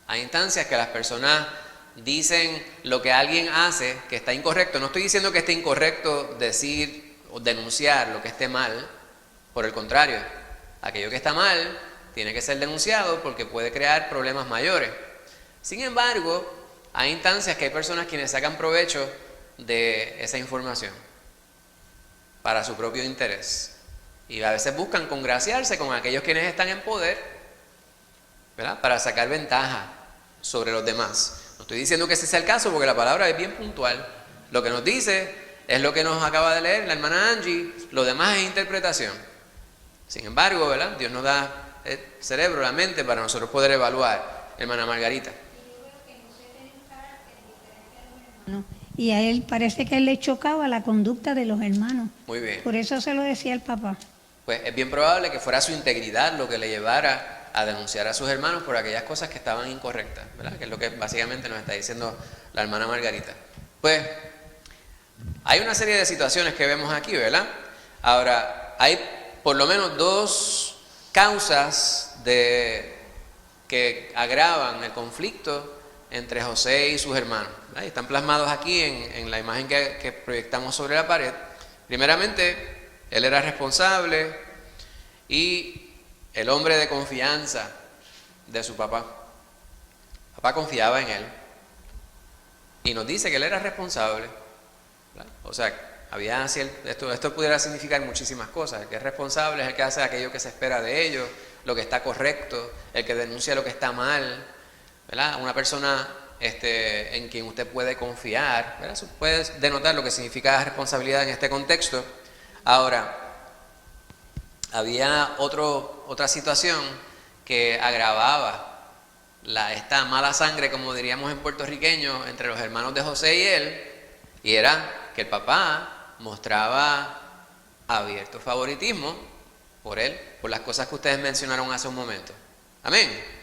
Hay instancias que las personas dicen lo que alguien hace que está incorrecto. No estoy diciendo que esté incorrecto decir o denunciar lo que esté mal. Por el contrario, aquello que está mal tiene que ser denunciado porque puede crear problemas mayores. Sin embargo, hay instancias que hay personas quienes sacan provecho de esa información para su propio interés. Y a veces buscan congraciarse con aquellos quienes están en poder, ¿verdad? Para sacar ventaja sobre los demás. No estoy diciendo que ese sea el caso porque la palabra es bien puntual. Lo que nos dice es lo que nos acaba de leer la hermana Angie, lo demás es interpretación. Sin embargo, ¿verdad? Dios nos da el cerebro, la mente para nosotros poder evaluar, hermana Margarita. Y a él parece que él le chocaba la conducta de los hermanos. Muy bien. Por eso se lo decía el papá. Pues es bien probable que fuera su integridad lo que le llevara a denunciar a sus hermanos por aquellas cosas que estaban incorrectas, ¿verdad? Que es lo que básicamente nos está diciendo la hermana Margarita. Pues hay una serie de situaciones que vemos aquí, ¿verdad? Ahora, hay por lo menos dos causas que agravan el conflicto entre José y sus hermanos, ¿verdad? Y están plasmados aquí en la imagen que proyectamos sobre la pared. Primeramente, él era responsable y el hombre de confianza de su papá. Papá confiaba en él y nos dice que él era responsable, ¿verdad? O sea, esto pudiera significar muchísimas cosas. El que es responsable es el que hace aquello que se espera de ellos, lo que está correcto, el que denuncia lo que está mal, ¿verdad? Una persona en quien usted puede confiar, ¿verdad? Eso puede denotar lo que significa responsabilidad en este contexto. Ahora, había otra situación que agravaba esta mala sangre, como diríamos en puertorriqueño, entre los hermanos de José y él, y era que el papá mostraba abierto favoritismo por él, por las cosas que ustedes mencionaron hace un momento. Amén.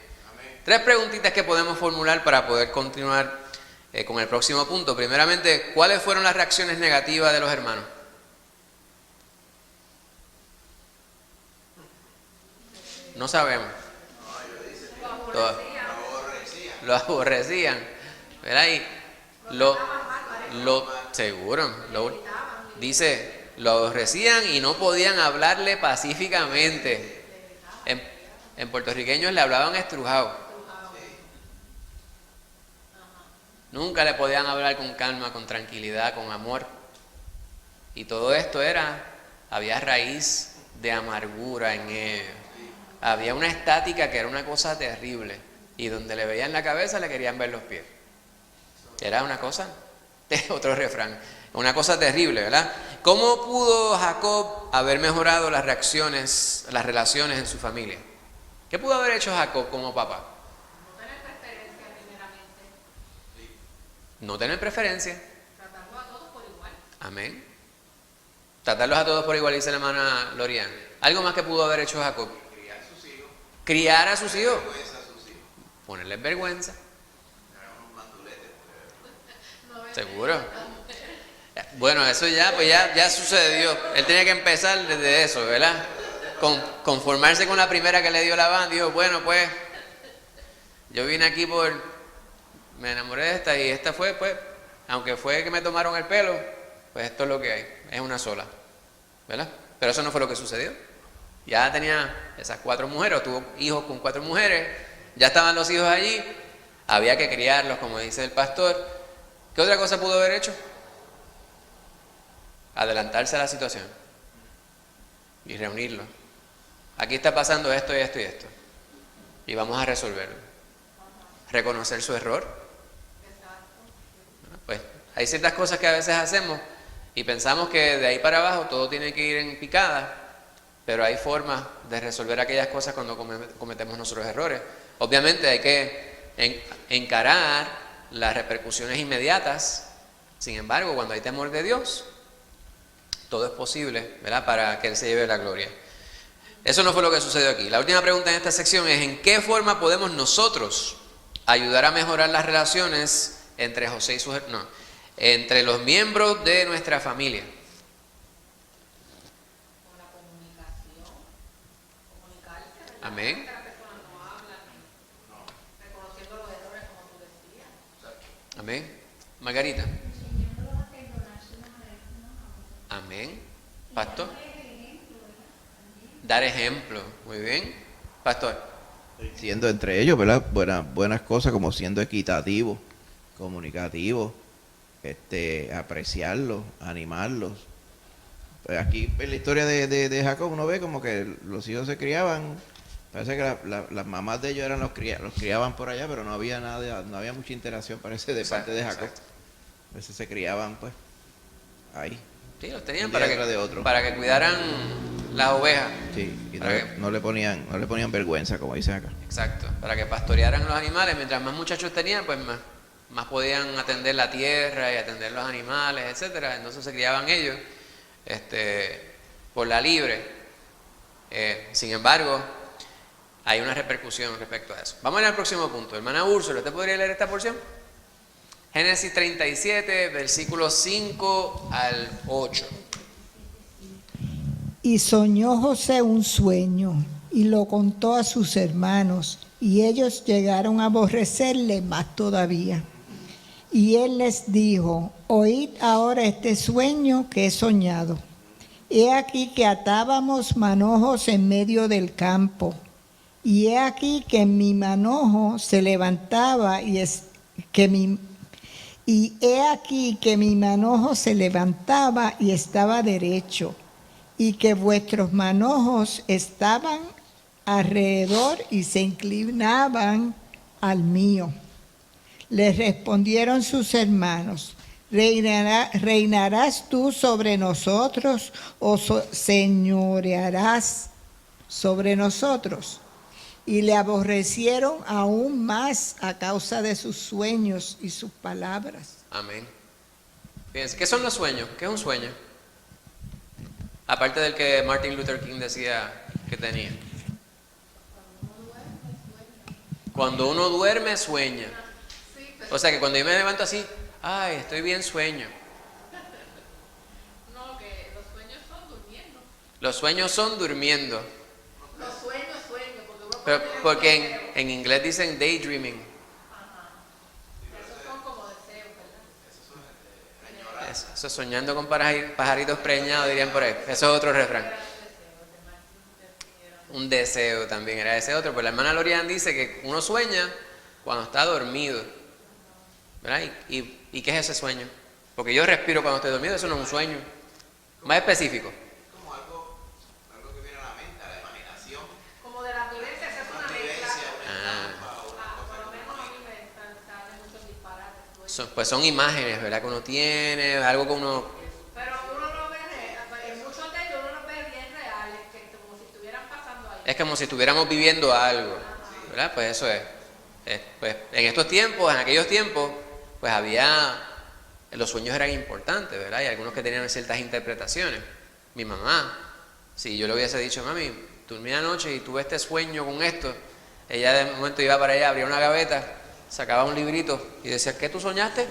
Tres preguntitas que podemos formular para poder continuar con el próximo punto. Primeramente, ¿cuáles fueron las reacciones negativas de los hermanos? No sabemos. Lo aborrecían. ¿Verdad? Y seguro. Dice, lo aborrecían y no podían hablarle pacíficamente. En puertorriqueños le hablaban estrujado. Nunca le podían hablar con calma, con tranquilidad, con amor. Y todo esto había raíz de amargura en ellos. Había una estática que era una cosa terrible. Y donde le veían la cabeza le querían ver los pies. Era una cosa, otro refrán, una cosa terrible, ¿verdad? ¿Cómo pudo Jacob haber mejorado las relaciones en su familia? ¿Qué pudo haber hecho Jacob como papá? No tener preferencia. Tratarlos a todos por igual. Amén. Tratarlos a todos por igual, dice la hermana Lorian. ¿Algo más que pudo haber hecho Jacob? Criar a sus hijos. Ponerles vergüenza. Seguro. Bueno, eso ya sucedió. Él tenía que empezar desde eso, ¿verdad? Conformarse con la primera que le dio la banda. Dijo, bueno, pues, yo vine aquí me enamoré de esta y esta fue, pues, aunque fue que me tomaron el pelo, pues esto es lo que hay, es una sola, ¿verdad? Pero eso no fue lo que sucedió. Ya tenía esas 4 mujeres, o tuvo hijos con 4 mujeres, Ya estaban los hijos allí, había que criarlos, como dice el pastor. ¿Qué otra cosa pudo haber hecho? Adelantarse a la situación y reunirlos. Aquí está pasando esto y esto y esto. Y vamos a resolverlo. Reconocer su error. Bueno, pues hay ciertas cosas que a veces hacemos y pensamos que de ahí para abajo todo tiene que ir en picada, pero hay formas de resolver aquellas cosas cuando cometemos nuestros errores. Obviamente hay que encarar las repercusiones inmediatas. Sin embargo, cuando hay temor de Dios, todo es posible, ¿verdad?, para que Él se lleve la gloria. Eso no fue lo que sucedió aquí. La última pregunta en esta sección es: ¿en qué forma podemos nosotros ayudar a mejorar las relaciones entre José y entre los miembros de nuestra familia? Con la comunicación, comunicarse. Amén. Que las personas no hablan, reconociendo los errores, como tú decías. Amén. Margarita. Amén. Pastor. Dar ejemplo. Muy bien. Pastor. Siendo entre ellos, ¿verdad? Buenas cosas, como siendo equitativo, comunicativo, apreciarlos, animarlos. Pues aquí en la historia de Jacob uno ve como que los hijos se criaban. Parece que las mamás de ellos eran los criaban por allá, pero no había nada, no había mucha interacción, parece, de parte de Jacob. A veces se criaban, pues, ahí. Sí, los tenían Un para día tras de otro. que cuidaran las ovejas. Sí, y Para no le ponían vergüenza, como dice acá. Exacto, para que pastorearan los animales. Mientras más muchachos tenían, pues más podían atender la tierra y atender los animales, etcétera. Entonces se criaban ellos por la libre. Sin embargo, hay una repercusión respecto a eso. Vamos a ir al próximo punto. Hermana Úrsula, ¿usted podría leer esta porción? Génesis 37, versículos 5 al 8. Y soñó José un sueño, y lo contó a sus hermanos, y ellos llegaron a aborrecerle más todavía. Y él les dijo: oíd ahora este sueño que he soñado. He aquí que atábamos manojos en medio del campo, y he aquí que mi manojo se levantaba y he aquí que mi manojo se levantaba y estaba derecho, y que vuestros manojos estaban alrededor y se inclinaban al mío. Les respondieron sus hermanos: ¿reinarás tú sobre nosotros o señorearás sobre nosotros? Y le aborrecieron aún más a causa de sus sueños y sus palabras. Amén. Fíjense, ¿qué son los sueños? ¿Qué es un sueño? Aparte del que Martin Luther King decía que tenía. Cuando uno duerme, sueña. O sea que cuando yo me levanto así, ay, estoy bien, sueño. No, que los sueños son durmiendo. Los sueños son durmiendo. Los sueños, porque uno Pero, puede tener porque en inglés dicen daydreaming. esos son como deseos, ¿verdad? Eso es soñando con pajaritos preñados, dirían por ahí. Eso es otro refrán. Un deseo también era ese otro. Pues la hermana Lorian dice que uno sueña cuando está dormido, ¿verdad? ¿Y qué es ese sueño? Porque yo respiro cuando estoy dormido, eso no es un sueño. Más específico. Como algo que viene a la mente, a la imaginación. Como de la violencia, esa es una mezcla. Por lo menos a mí me salen muchos disparates. Pues son imágenes, ¿verdad? Que uno tiene, algo que uno... Pero uno lo ve, en muchos de ellos uno lo ve bien reales, como si estuvieran pasando ahí. Es como si estuviéramos viviendo algo, ¿verdad? Pues eso es. Pues en estos tiempos, en aquellos tiempos, pues los sueños eran importantes, ¿verdad? Y algunos que tenían ciertas interpretaciones. Mi mamá, si yo le hubiese dicho: mami, dormí anoche y tuve este sueño con esto, ella de momento iba para allá, abría una gaveta, sacaba un librito y decía: ¿qué tú soñaste?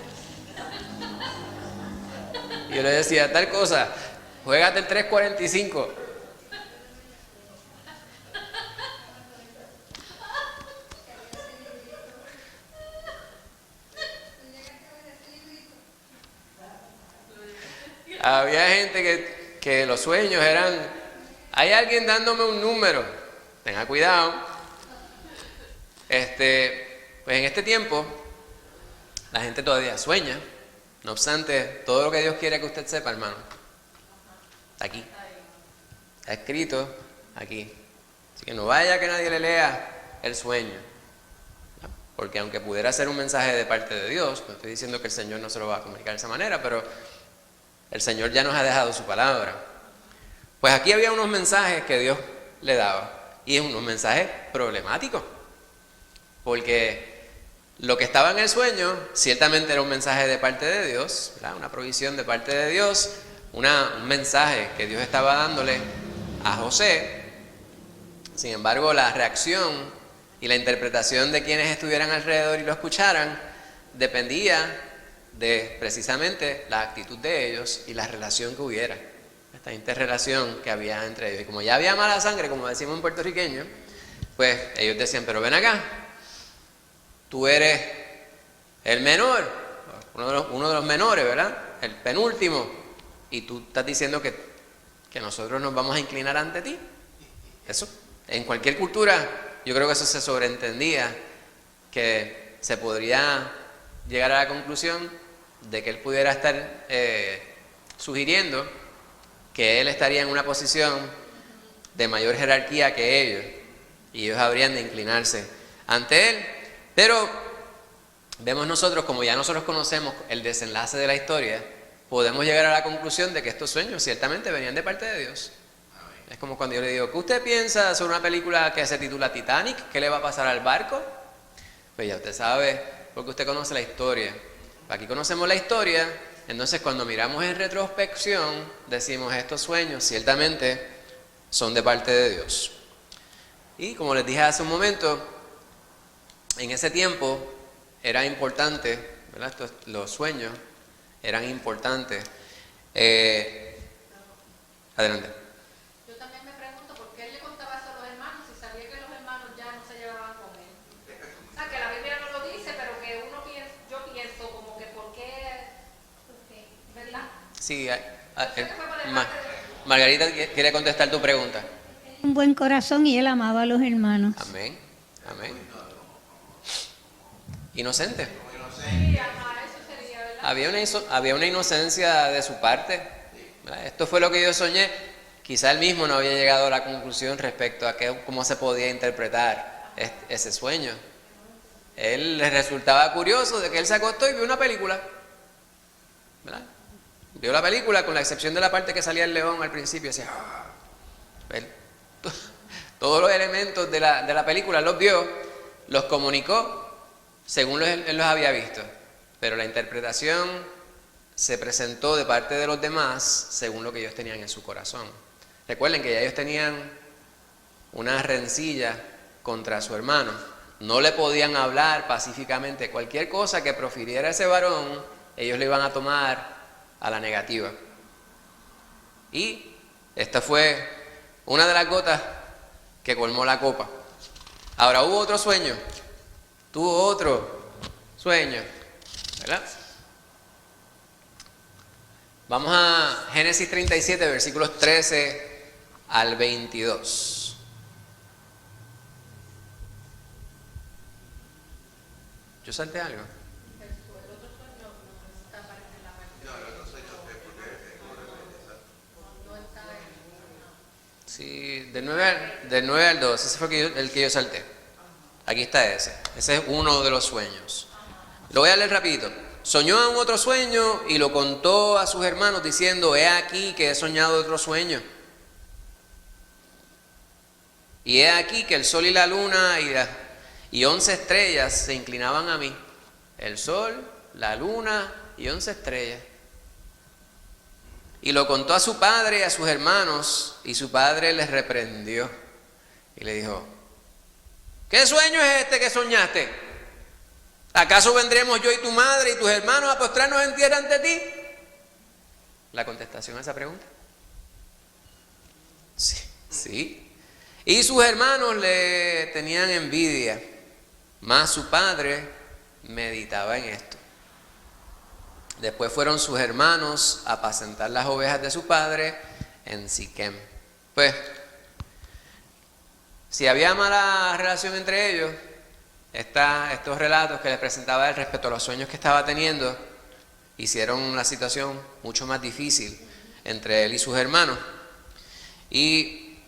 Y yo le decía: tal cosa, juégate el 345. Había gente que los sueños eran: hay alguien dándome un número, tenga cuidado. Pues en este tiempo la gente todavía sueña. No obstante, todo lo que Dios quiere que usted sepa, hermano, está aquí. Está escrito aquí. Así que no vaya que nadie le lea el sueño. Porque aunque pudiera ser un mensaje de parte de Dios, no estoy diciendo que el Señor no se lo va a comunicar de esa manera, pero el Señor ya nos ha dejado su palabra. Pues aquí había unos mensajes que Dios le daba. Y es unos mensajes problemáticos. Porque lo que estaba en el sueño ciertamente era un mensaje de parte de Dios, ¿verdad? Una provisión de parte de Dios, un mensaje que Dios estaba dándole a José. Sin embargo, la reacción y la interpretación de quienes estuvieran alrededor y lo escucharan dependía de precisamente la actitud de ellos y la relación que hubiera, esta interrelación que había entre ellos. Y como ya había mala sangre, como decimos en puertorriqueño, pues ellos decían, pero ven acá, tú eres el menor, uno de los menores, ¿verdad? El penúltimo, y tú estás diciendo que nosotros nos vamos a inclinar ante ti. Eso, en cualquier cultura, yo creo que eso se sobreentendía, que se podría llegar a la conclusión de que él pudiera estar sugiriendo que él estaría en una posición de mayor jerarquía que ellos, y ellos habrían de inclinarse ante él. Pero vemos nosotros, como ya nosotros conocemos el desenlace de la historia, podemos llegar a la conclusión de que estos sueños ciertamente venían de parte de Dios. Es como cuando yo le digo, ¿qué usted piensa sobre una película que se titula Titanic? ¿Qué le va a pasar al barco? Pues ya usted sabe, porque usted conoce la historia. Aquí conocemos la historia, entonces cuando miramos en retrospección, decimos, estos sueños ciertamente son de parte de Dios. Y como les dije hace un momento, en ese tiempo era importante, ¿verdad? Los sueños eran importantes. Adelante. Yo también me pregunto por qué él le contaba eso a los hermanos si sabía que los hermanos ya no se llevaban con él. O sea, que la Biblia no lo dice, pero que yo pienso como que por qué, ¿verdad? Sí, Margarita quiere contestar tu pregunta. Un buen corazón y él amaba a los hermanos. Amén, amén. Inocente. Había una inocencia de su parte. ¿Verdad? Esto fue lo que yo soñé. Quizá él mismo no había llegado a la conclusión respecto a cómo se podía interpretar ese sueño. Él le resultaba curioso de que él se acostó y vio una película. ¿Verdad? Vio la película, con la excepción de la parte que salía el león al principio. Decía, todos los elementos de la película los vio, los comunicó según él los había visto, pero la interpretación se presentó de parte de los demás según lo que ellos tenían en su corazón. Recuerden que ya ellos tenían una rencilla contra su hermano, no le podían hablar pacíficamente. Cualquier cosa que profiriera ese varón, ellos le iban a tomar a la negativa. Y esta fue una de las gotas que colmó la copa. Ahora hubo otro sueño, tuvo otro sueño, ¿verdad? Vamos a Génesis 37, versículos 13 al 22. ¿Yo salté algo? Sí, del 9 al 12, ese fue el que yo salté. Aquí está ese es uno de los sueños. Lo voy a leer rapidito. Soñó aún otro sueño y lo contó a sus hermanos diciendo, he aquí que he soñado otro sueño. Y he aquí que el sol y la luna y 11 estrellas se inclinaban a mí. El sol, la luna y 11 estrellas. Y lo contó a su padre y a sus hermanos, y su padre les reprendió y le dijo, ¿qué sueño es este que soñaste? ¿Acaso vendremos yo y tu madre y tus hermanos a postrarnos en tierra ante ti? ¿La contestación a esa pregunta? Sí. Y sus hermanos le tenían envidia, mas su padre meditaba en esto. Después fueron sus hermanos a apacentar las ovejas de su padre en Siquem. Pues, si había mala relación entre ellos, estos relatos que les presentaba él respecto a los sueños que estaba teniendo hicieron la situación mucho más difícil entre él y sus hermanos. Y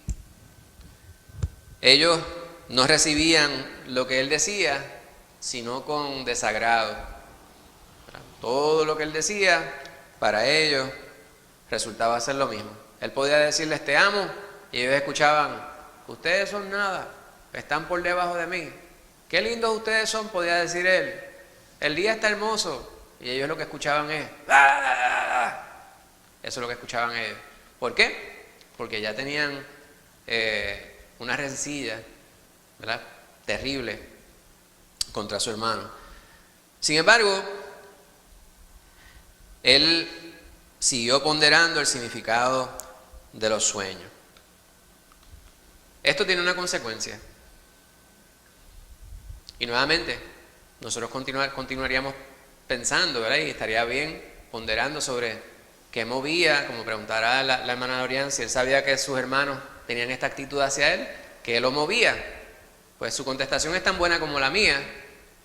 ellos no recibían lo que él decía, sino con desagrado. Todo lo que él decía, para ellos, resultaba ser lo mismo. Él podía decirles, te amo, y ellos escuchaban, ustedes son nada, están por debajo de mí. Qué lindos ustedes son, podía decir él. El día está hermoso. Y ellos lo que escuchaban es, ¡ah! Eso es lo que escuchaban ellos. ¿Por qué? Porque ya tenían una rencilla, ¿verdad?, terrible contra su hermano. Sin embargo, él siguió ponderando el significado de los sueños. Esto tiene una consecuencia. Y nuevamente, nosotros continuaríamos pensando, ¿verdad? Y estaría bien ponderando sobre qué movía, como preguntará la hermana Dorian, si él sabía que sus hermanos tenían esta actitud hacia él, ¿qué lo movía? Pues su contestación es tan buena como la mía,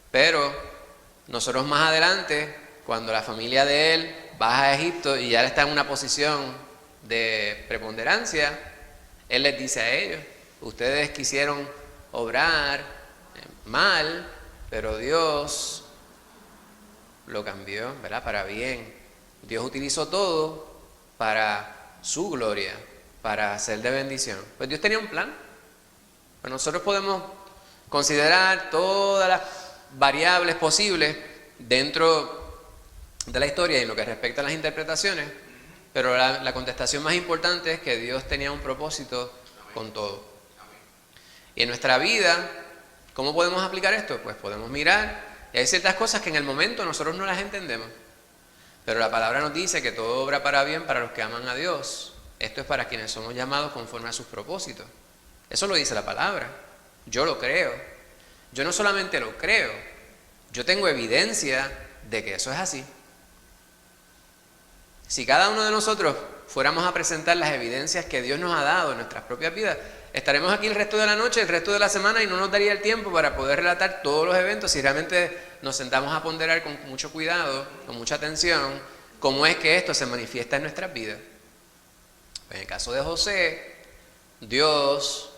pero nosotros más adelante, cuando la familia de él baja a Egipto y ya él está en una posición de preponderancia, él les dice a ellos, ustedes quisieron obrar mal, pero Dios lo cambió, ¿verdad?, para bien. Dios utilizó todo para su gloria, para ser de bendición. Pues Dios tenía un plan. Pues nosotros podemos considerar todas las variables posibles dentro de la historia y en lo que respecta a las interpretaciones, pero la contestación más importante es que Dios tenía un propósito con todo. Y en nuestra vida, ¿cómo podemos aplicar esto? Pues podemos mirar, y hay ciertas cosas que en el momento nosotros no las entendemos, pero la palabra nos dice que todo obra para bien para los que aman a Dios. Esto es para quienes somos llamados conforme a sus propósitos. Eso lo dice la palabra. Yo lo creo. Yo no solamente lo creo, yo tengo evidencia de que eso es así. Si cada uno de nosotros fuéramos a presentar las evidencias que Dios nos ha dado en nuestras propias vidas, estaremos aquí el resto de la noche, el resto de la semana, y no nos daría el tiempo para poder relatar todos los eventos si realmente nos sentamos a ponderar con mucho cuidado, con mucha atención, cómo es que esto se manifiesta en nuestras vidas. En el caso de José, Dios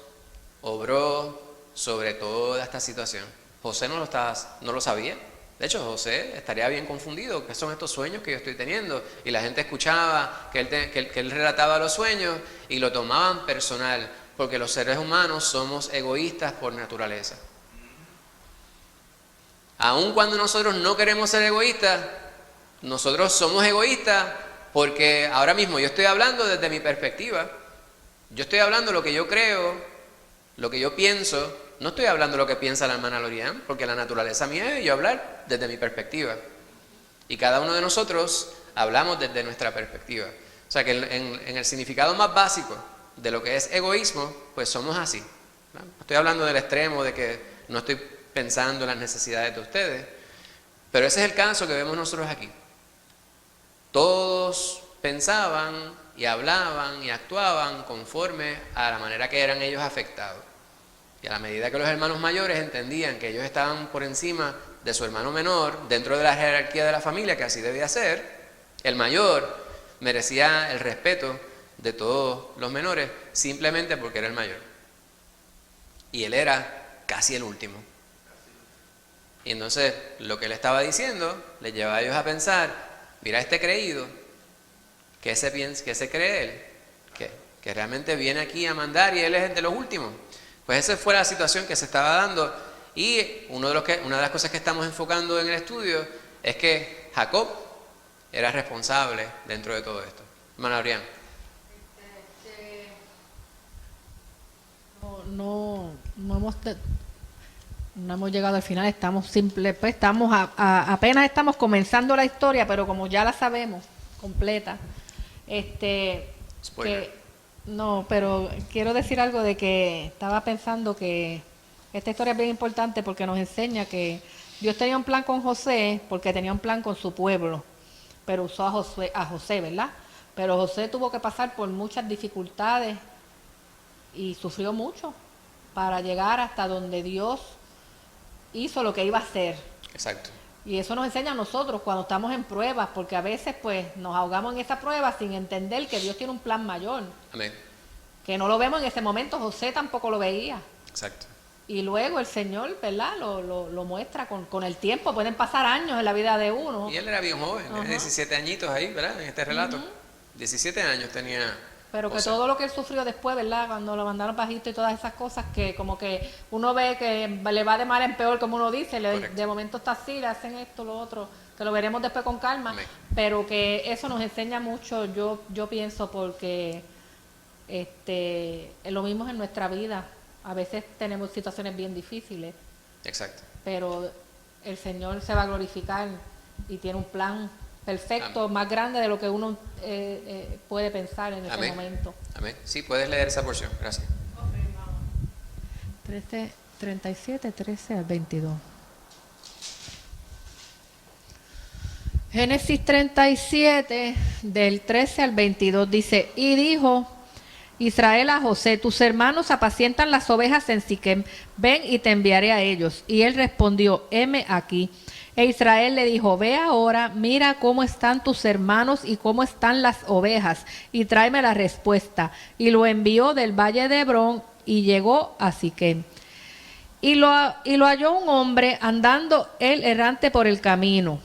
obró sobre toda esta situación. José no lo sabía. De hecho, José estaría bien confundido. ¿Qué son estos sueños que yo estoy teniendo? Y la gente escuchaba que él relataba los sueños y lo tomaban personal, porque los seres humanos somos egoístas por naturaleza. Aun cuando nosotros no queremos ser egoístas, nosotros somos egoístas porque ahora mismo yo estoy hablando desde mi perspectiva. Yo estoy hablando lo que yo creo, lo que yo pienso. No estoy hablando lo que piensa la hermana Lorian, porque la naturaleza mía es yo hablar desde mi perspectiva. Y cada uno de nosotros hablamos desde nuestra perspectiva. O sea que en el significado más básico de lo que es egoísmo, pues somos así. ¿No? Estoy hablando del extremo de que no estoy pensando en las necesidades de ustedes, pero ese es el caso que vemos nosotros aquí. Todos pensaban y hablaban y actuaban conforme a la manera que eran ellos afectados. Y a la medida que los hermanos mayores entendían que ellos estaban por encima de su hermano menor, dentro de la jerarquía de la familia, que así debía ser, el mayor merecía el respeto de todos los menores, simplemente porque era el mayor. Y él era casi el último. Y entonces lo que él estaba diciendo les llevaba a ellos a pensar, mira este creído, ¿qué se cree él? Que realmente viene aquí a mandar y él es el de los últimos. Pues esa fue la situación que se estaba dando. Y una de las cosas que estamos enfocando en el estudio es que Jacob era responsable dentro de todo esto. Hermana Adrián. No hemos llegado al final, apenas estamos comenzando la historia, pero como ya la sabemos completa, no, pero quiero decir algo de que estaba pensando que esta historia es bien importante porque nos enseña que Dios tenía un plan con José porque tenía un plan con su pueblo, pero usó a José, ¿verdad? Pero José tuvo que pasar por muchas dificultades y sufrió mucho para llegar hasta donde Dios hizo lo que iba a hacer. Exacto. Y eso nos enseña a nosotros cuando estamos en pruebas, porque a veces pues nos ahogamos en esa prueba sin entender que Dios tiene un plan mayor, Amén. que no lo vemos en ese momento. José tampoco lo veía. Exacto. Y luego el Señor, ¿verdad? Lo muestra con el tiempo. Pueden pasar años en la vida de uno. Y él era bien joven, Ajá. 17 añitos ahí, ¿verdad? En este relato. 17 años tenía. Pero que José. todo lo que él sufrió después, ¿verdad? Cuando lo mandaron para Egipto y todas esas cosas, que como que uno ve que le va de mal en peor, como uno dice, Correcto. de momento está así, le hacen esto, lo otro, que lo veremos después con calma. Amén. Pero que eso nos enseña mucho, yo pienso, porque lo mismo en nuestra vida. A veces tenemos situaciones bien difíciles, Exacto. pero el Señor se va a glorificar y tiene un plan perfecto, Amén. más grande de lo que uno puede pensar en ese Amén. momento. Amén. Sí, puedes leer esa porción. Gracias. 37, 13 al 22. Génesis 37, del 13 al 22, dice: y dijo Israel a José: tus hermanos apacientan las ovejas en Siquem, ven y te enviaré a ellos. Y él respondió: heme aquí. E Israel le dijo: ve ahora, mira cómo están tus hermanos y cómo están las ovejas, y tráeme la respuesta. Y lo envió del valle de Hebrón, y llegó a Siquem. Y lo halló un hombre andando él errante por el camino.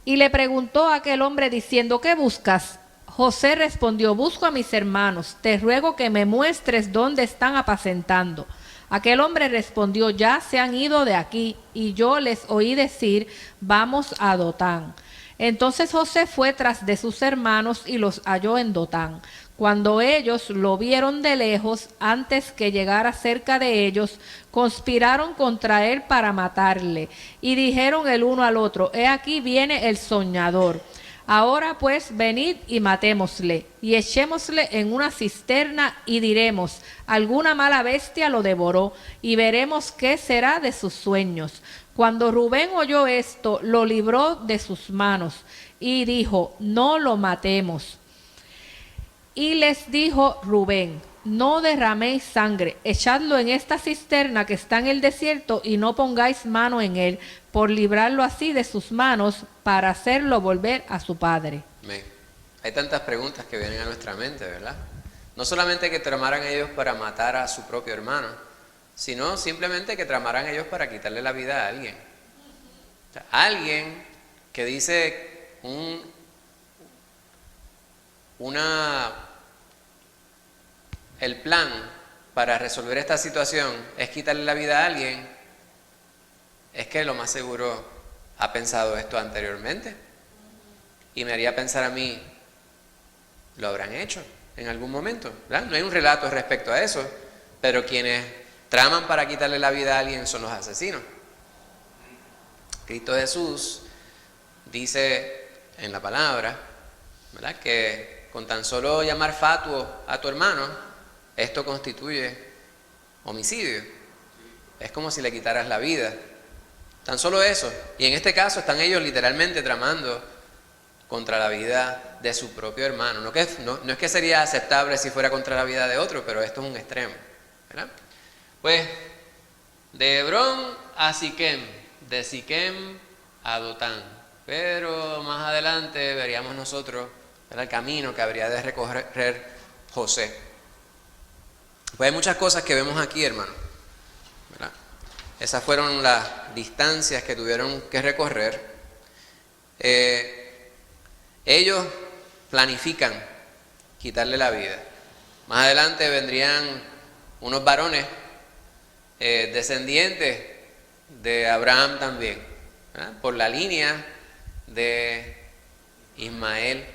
Y le preguntó a aquel hombre diciendo: ¿qué buscas? José respondió: busco a mis hermanos, te ruego que me muestres dónde están apacentando. Aquel hombre respondió: ya se han ido de aquí, y yo les oí decir: vamos a Dotán. Entonces José fue tras de sus hermanos y los halló en Dotán. Cuando ellos lo vieron de lejos, antes que llegara cerca de ellos, conspiraron contra él para matarle. Y dijeron el uno al otro: he aquí viene el soñador. Ahora pues venid y matémosle, y echémosle en una cisterna, y diremos: alguna mala bestia lo devoró, y veremos qué será de sus sueños. Cuando Rubén oyó esto, lo libró de sus manos, y dijo: no lo matemos. Y les dijo Rubén: no derraméis sangre, echadlo en esta cisterna que está en el desierto, y no pongáis mano en él, por librarlo así de sus manos, para hacerlo volver a su padre. Amén. Hay tantas preguntas que vienen a nuestra mente, ¿verdad? No solamente que tramaran ellos para matar a su propio hermano, sino simplemente que tramaran ellos para quitarle la vida a alguien. O sea, alguien que dice el plan para resolver esta situación es quitarle la vida a alguien, es que lo más seguro ha pensado esto anteriormente. Y me haría pensar a mí: lo habrán hecho en algún momento, ¿verdad? No hay un relato respecto a eso, pero quienes traman para quitarle la vida a alguien son los asesinos. Cristo Jesús dice en la palabra, ¿verdad?, que con tan solo llamar fatuo a tu hermano, esto constituye homicidio. Es como si le quitaras la vida. Tan solo eso. Y en este caso están ellos literalmente tramando contra la vida de su propio hermano. No es que sería aceptable si fuera contra la vida de otro, pero esto es un extremo, ¿verdad? Pues de Hebrón a Siquem, de Siquem a Dotán. Pero más adelante veríamos nosotros el camino que habría de recorrer José. Pues hay muchas cosas que vemos aquí, hermano, ¿verdad? Esas fueron las distancias que tuvieron que recorrer. Ellos planifican quitarle la vida. Más adelante vendrían unos varones descendientes de Abraham también, ¿verdad?, por la línea de Ismael,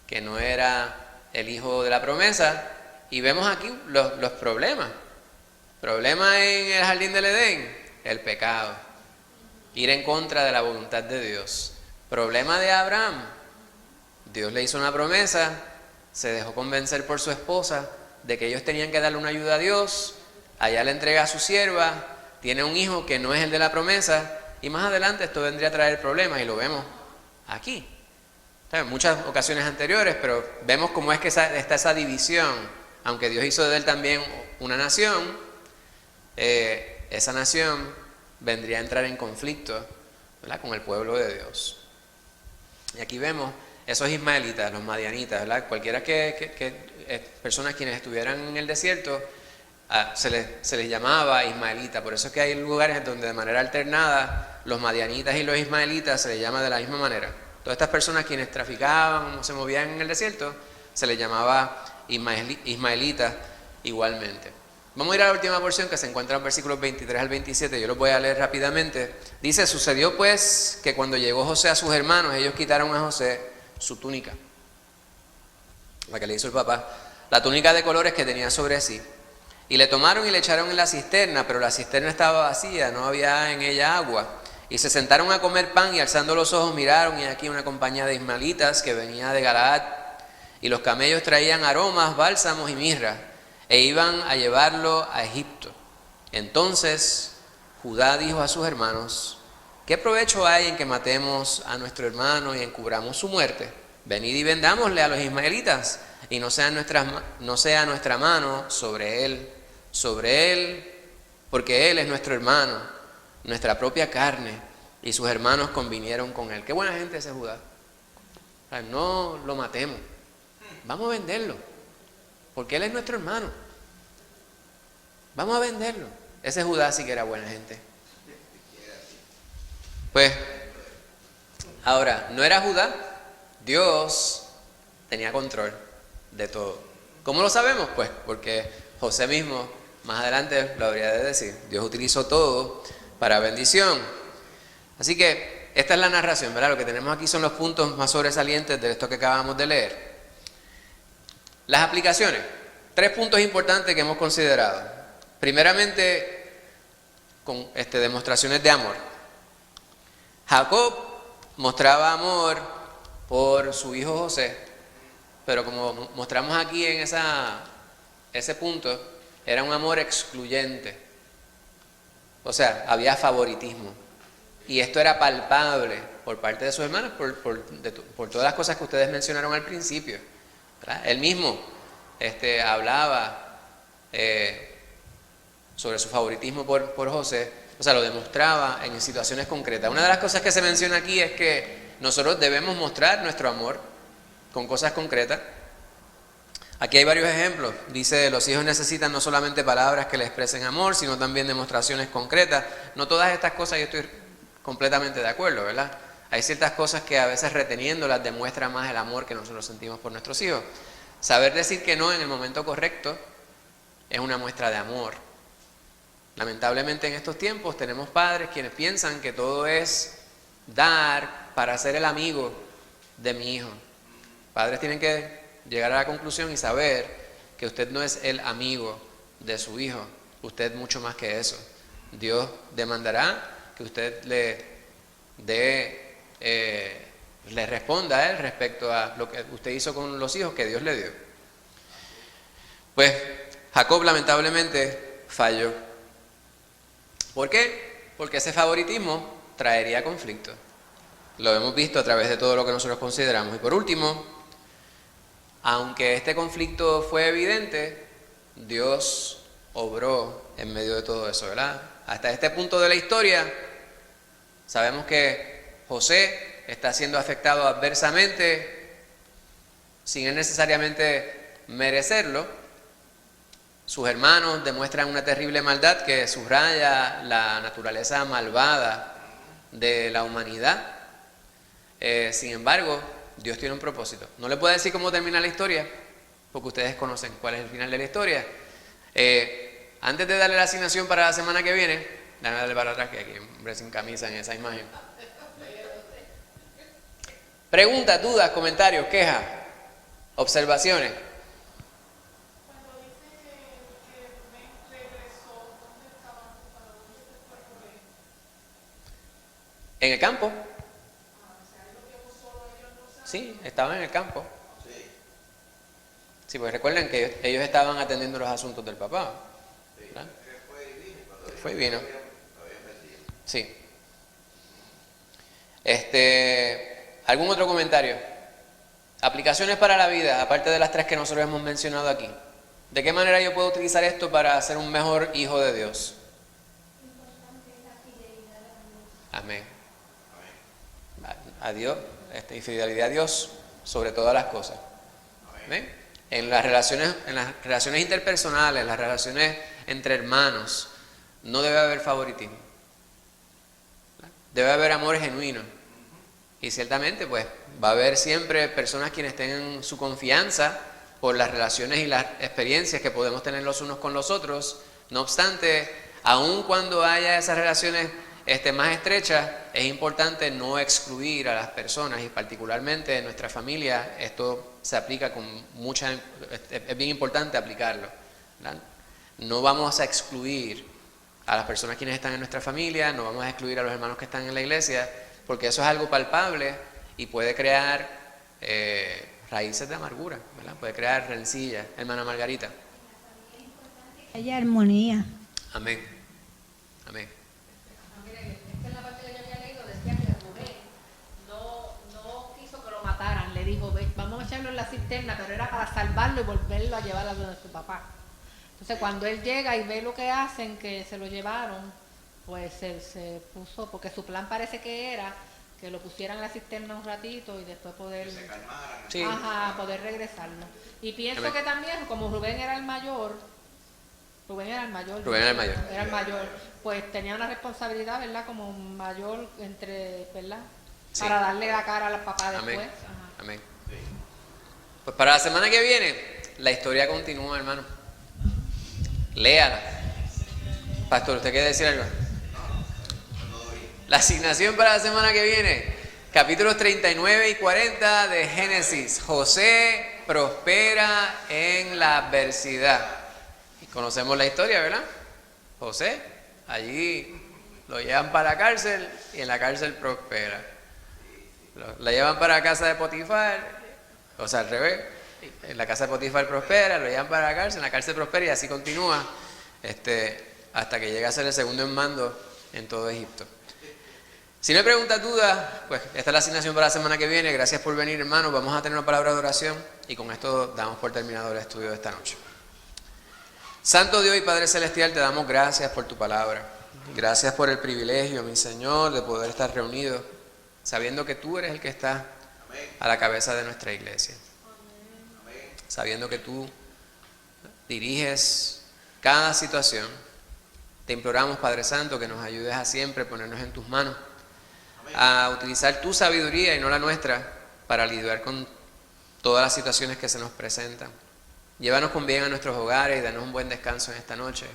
que no era el hijo de la promesa. Y vemos aquí los problemas. Problema en el jardín del Edén: el pecado, ir en contra de la voluntad de Dios. Problema de Abraham: Dios le hizo una promesa, se dejó convencer por su esposa de que ellos tenían que darle una ayuda a Dios. Allá le entrega a su sierva, tiene un hijo que no es el de la promesa, y más adelante esto vendría a traer problemas, y lo vemos aquí. En muchas ocasiones anteriores, pero vemos cómo es que está esa división. Aunque Dios hizo de él también una nación, esa nación vendría a entrar en conflicto, ¿verdad?, con el pueblo de Dios. Y aquí vemos esos ismaelitas, los madianitas, ¿verdad? Cualquiera personas quienes estuvieran en el desierto, se les llamaba ismaelita. Por eso es que hay lugares donde de manera alternada los madianitas y los ismaelitas se les llama de la misma manera. Todas estas personas quienes traficaban o se movían en el desierto, se les llamaba ismaelitas igualmente. Vamos a ir a la última porción que se encuentra en versículos 23 al 27, yo los voy a leer rápidamente. Dice: sucedió pues que cuando llegó José a sus hermanos, ellos quitaron a José su túnica, la que le hizo el papá, la túnica de colores que tenía sobre sí, y le tomaron y le echaron en la cisterna, pero la cisterna estaba vacía, no había en ella agua. Y se sentaron a comer pan, y alzando los ojos miraron, y aquí una compañía de ismaelitas que venía de Galaad, y los camellos traían aromas, bálsamos y mirra, e iban a llevarlo a Egipto. Entonces Judá dijo a sus hermanos: ¿qué provecho hay en que matemos a nuestro hermano y encubramos su muerte? Venid y vendámosle a los ismaelitas, y no sea nuestra mano sobre él, porque él es nuestro hermano, nuestra propia carne. Y sus hermanos convinieron con él. Qué buena gente ese Judá. O sea, no lo matemos, vamos a venderlo, porque él es nuestro hermano. Vamos a venderlo. Ese Judá sí que era buena gente. Pues, ahora, no era Judá. Dios tenía control de todo. ¿Cómo lo sabemos? Pues porque José mismo, más adelante lo habría de decir. Dios utilizó todo para bendición. Así que, esta es la narración, ¿verdad? Lo que tenemos aquí son los puntos más sobresalientes de esto que acabamos de leer. Las aplicaciones. 3 puntos importantes que hemos considerado. Primeramente, con demostraciones de amor. Jacob mostraba amor por su hijo José, pero como mostramos aquí en ese punto, era un amor excluyente. O sea, había favoritismo. Y esto era palpable por parte de sus hermanos, por todas las cosas que ustedes mencionaron al principio, ¿verdad? Él mismo hablaba sobre su favoritismo por José, o sea, lo demostraba en situaciones concretas. Una de las cosas que se menciona aquí es que nosotros debemos mostrar nuestro amor con cosas concretas. Aquí hay varios ejemplos. Dice: los hijos necesitan no solamente palabras que le expresen amor, sino también demostraciones concretas. No todas estas cosas yo estoy completamente de acuerdo, ¿verdad? Hay ciertas cosas que a veces reteniéndolas demuestra más el amor que nosotros sentimos por nuestros hijos. Saber decir que no en el momento correcto es una muestra de amor. Lamentablemente en estos tiempos tenemos padres quienes piensan que todo es dar para ser el amigo de mi hijo. Padres tienen que llegar a la conclusión y saber que usted no es el amigo de su hijo, usted mucho más que eso. Dios demandará que usted le responda a él respecto a lo que usted hizo con los hijos que Dios le dio. Pues Jacob lamentablemente falló. ¿Por qué? Porque ese favoritismo traería conflicto. Lo hemos visto a través de todo lo que nosotros consideramos. Y por último, aunque este conflicto fue evidente, Dios obró en medio de todo eso, ¿verdad? Hasta este punto de la historia, sabemos que José está siendo afectado adversamente, sin él necesariamente merecerlo. Sus hermanos demuestran una terrible maldad que subraya la naturaleza malvada de la humanidad. Sin embargo, Dios tiene un propósito. No le puedo decir cómo termina la historia, porque ustedes conocen cuál es el final de la historia. Antes de darle la asignación para la semana que viene, déjame darle para atrás, que aquí hay un hombre sin camisa en esa imagen. Preguntas, dudas, comentarios, quejas, observaciones. En el campo. Sí, estaban en el campo. Sí, pues recuerden que ellos estaban atendiendo los asuntos del papá. ¿Verdad? Fue y vino. Sí. ¿Algún otro comentario? Aplicaciones para la vida, aparte de las 3 que nosotros hemos mencionado aquí. ¿De qué manera yo puedo utilizar esto para ser un mejor hijo de Dios? Amén. A Dios, y fidelidad a Dios sobre todas las cosas. Amén. En las relaciones interpersonales, en las relaciones entre hermanos, no debe haber favoritismo. Debe haber amor genuino. Y ciertamente, pues, va a haber siempre personas quienes tengan su confianza por las relaciones y las experiencias que podemos tener los unos con los otros. No obstante, aun cuando haya esas relaciones más estrechas, es importante no excluir a las personas, y particularmente en nuestra familia esto se aplica con es bien importante aplicarlo, ¿verdad? No vamos a excluir a las personas quienes están en nuestra familia, no vamos a excluir a los hermanos que están en la iglesia, porque eso es algo palpable y puede crear raíces de amargura, ¿verdad? Puede crear rencillas. Hermana Margarita. Hay armonía. Amén. Amén. En la parte que yo había leído decía que Rubén no quiso que lo mataran, le dijo, vamos a echarlo en la cisterna, pero era para salvarlo y volverlo a llevar a donde su papá. Entonces cuando él llega y ve lo que hacen, que se lo llevaron, pues se puso, porque su plan parece que era que lo pusieran en la cisterna un ratito y después poder, Sí. poder regresarlo. Y pienso Amén. que también, como Rubén era el mayor, pues tenía una responsabilidad, ¿verdad? Como mayor ¿verdad? Sí. Para darle la cara al papá después. Amén. Ajá. Amén. Pues para la semana que viene, la historia continúa, hermano. Léala. Pastor, ¿usted quiere decir algo? La asignación para la semana que viene, capítulos 39 y 40 de Génesis. José prospera en la adversidad. Y conocemos la historia, ¿verdad? José, allí lo llevan para la cárcel y en la cárcel prospera. La llevan para la casa de Potifar, o sea, al revés. En la casa de Potifar prospera, lo llevan para en la cárcel prospera, y así continúa hasta que llega a ser el segundo en mando en todo Egipto. Si no hay preguntas, dudas, pues esta es la asignación para la semana que viene. Gracias por venir, hermanos. Vamos a tener una palabra de oración y con esto damos por terminado el estudio de esta noche. Santo Dios y Padre Celestial, te damos gracias por tu palabra. Gracias por el privilegio, mi Señor, de poder estar reunidos, sabiendo que tú eres el que está a la cabeza de nuestra iglesia. Sabiendo que tú diriges cada situación. Te imploramos, Padre Santo, que nos ayudes a siempre ponernos en tus manos, a utilizar tu sabiduría y no la nuestra para lidiar con todas las situaciones que se nos presentan. Llévanos con bien a nuestros hogares y danos un buen descanso en esta noche.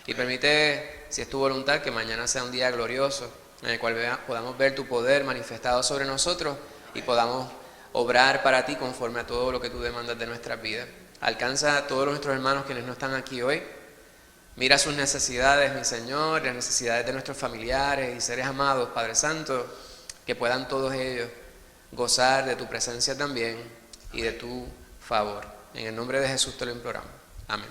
Y permite, si es tu voluntad, que mañana sea un día glorioso en el cual podamos ver tu poder manifestado sobre nosotros y podamos obrar para ti conforme a todo lo que tú demandas de nuestras vidas. Alcanza a todos nuestros hermanos quienes no están aquí hoy. Mira sus necesidades, mi Señor, las necesidades de nuestros familiares y seres amados, Padre Santo, que puedan todos ellos gozar de tu presencia también y de tu favor. En el nombre de Jesús te lo imploramos. Amén.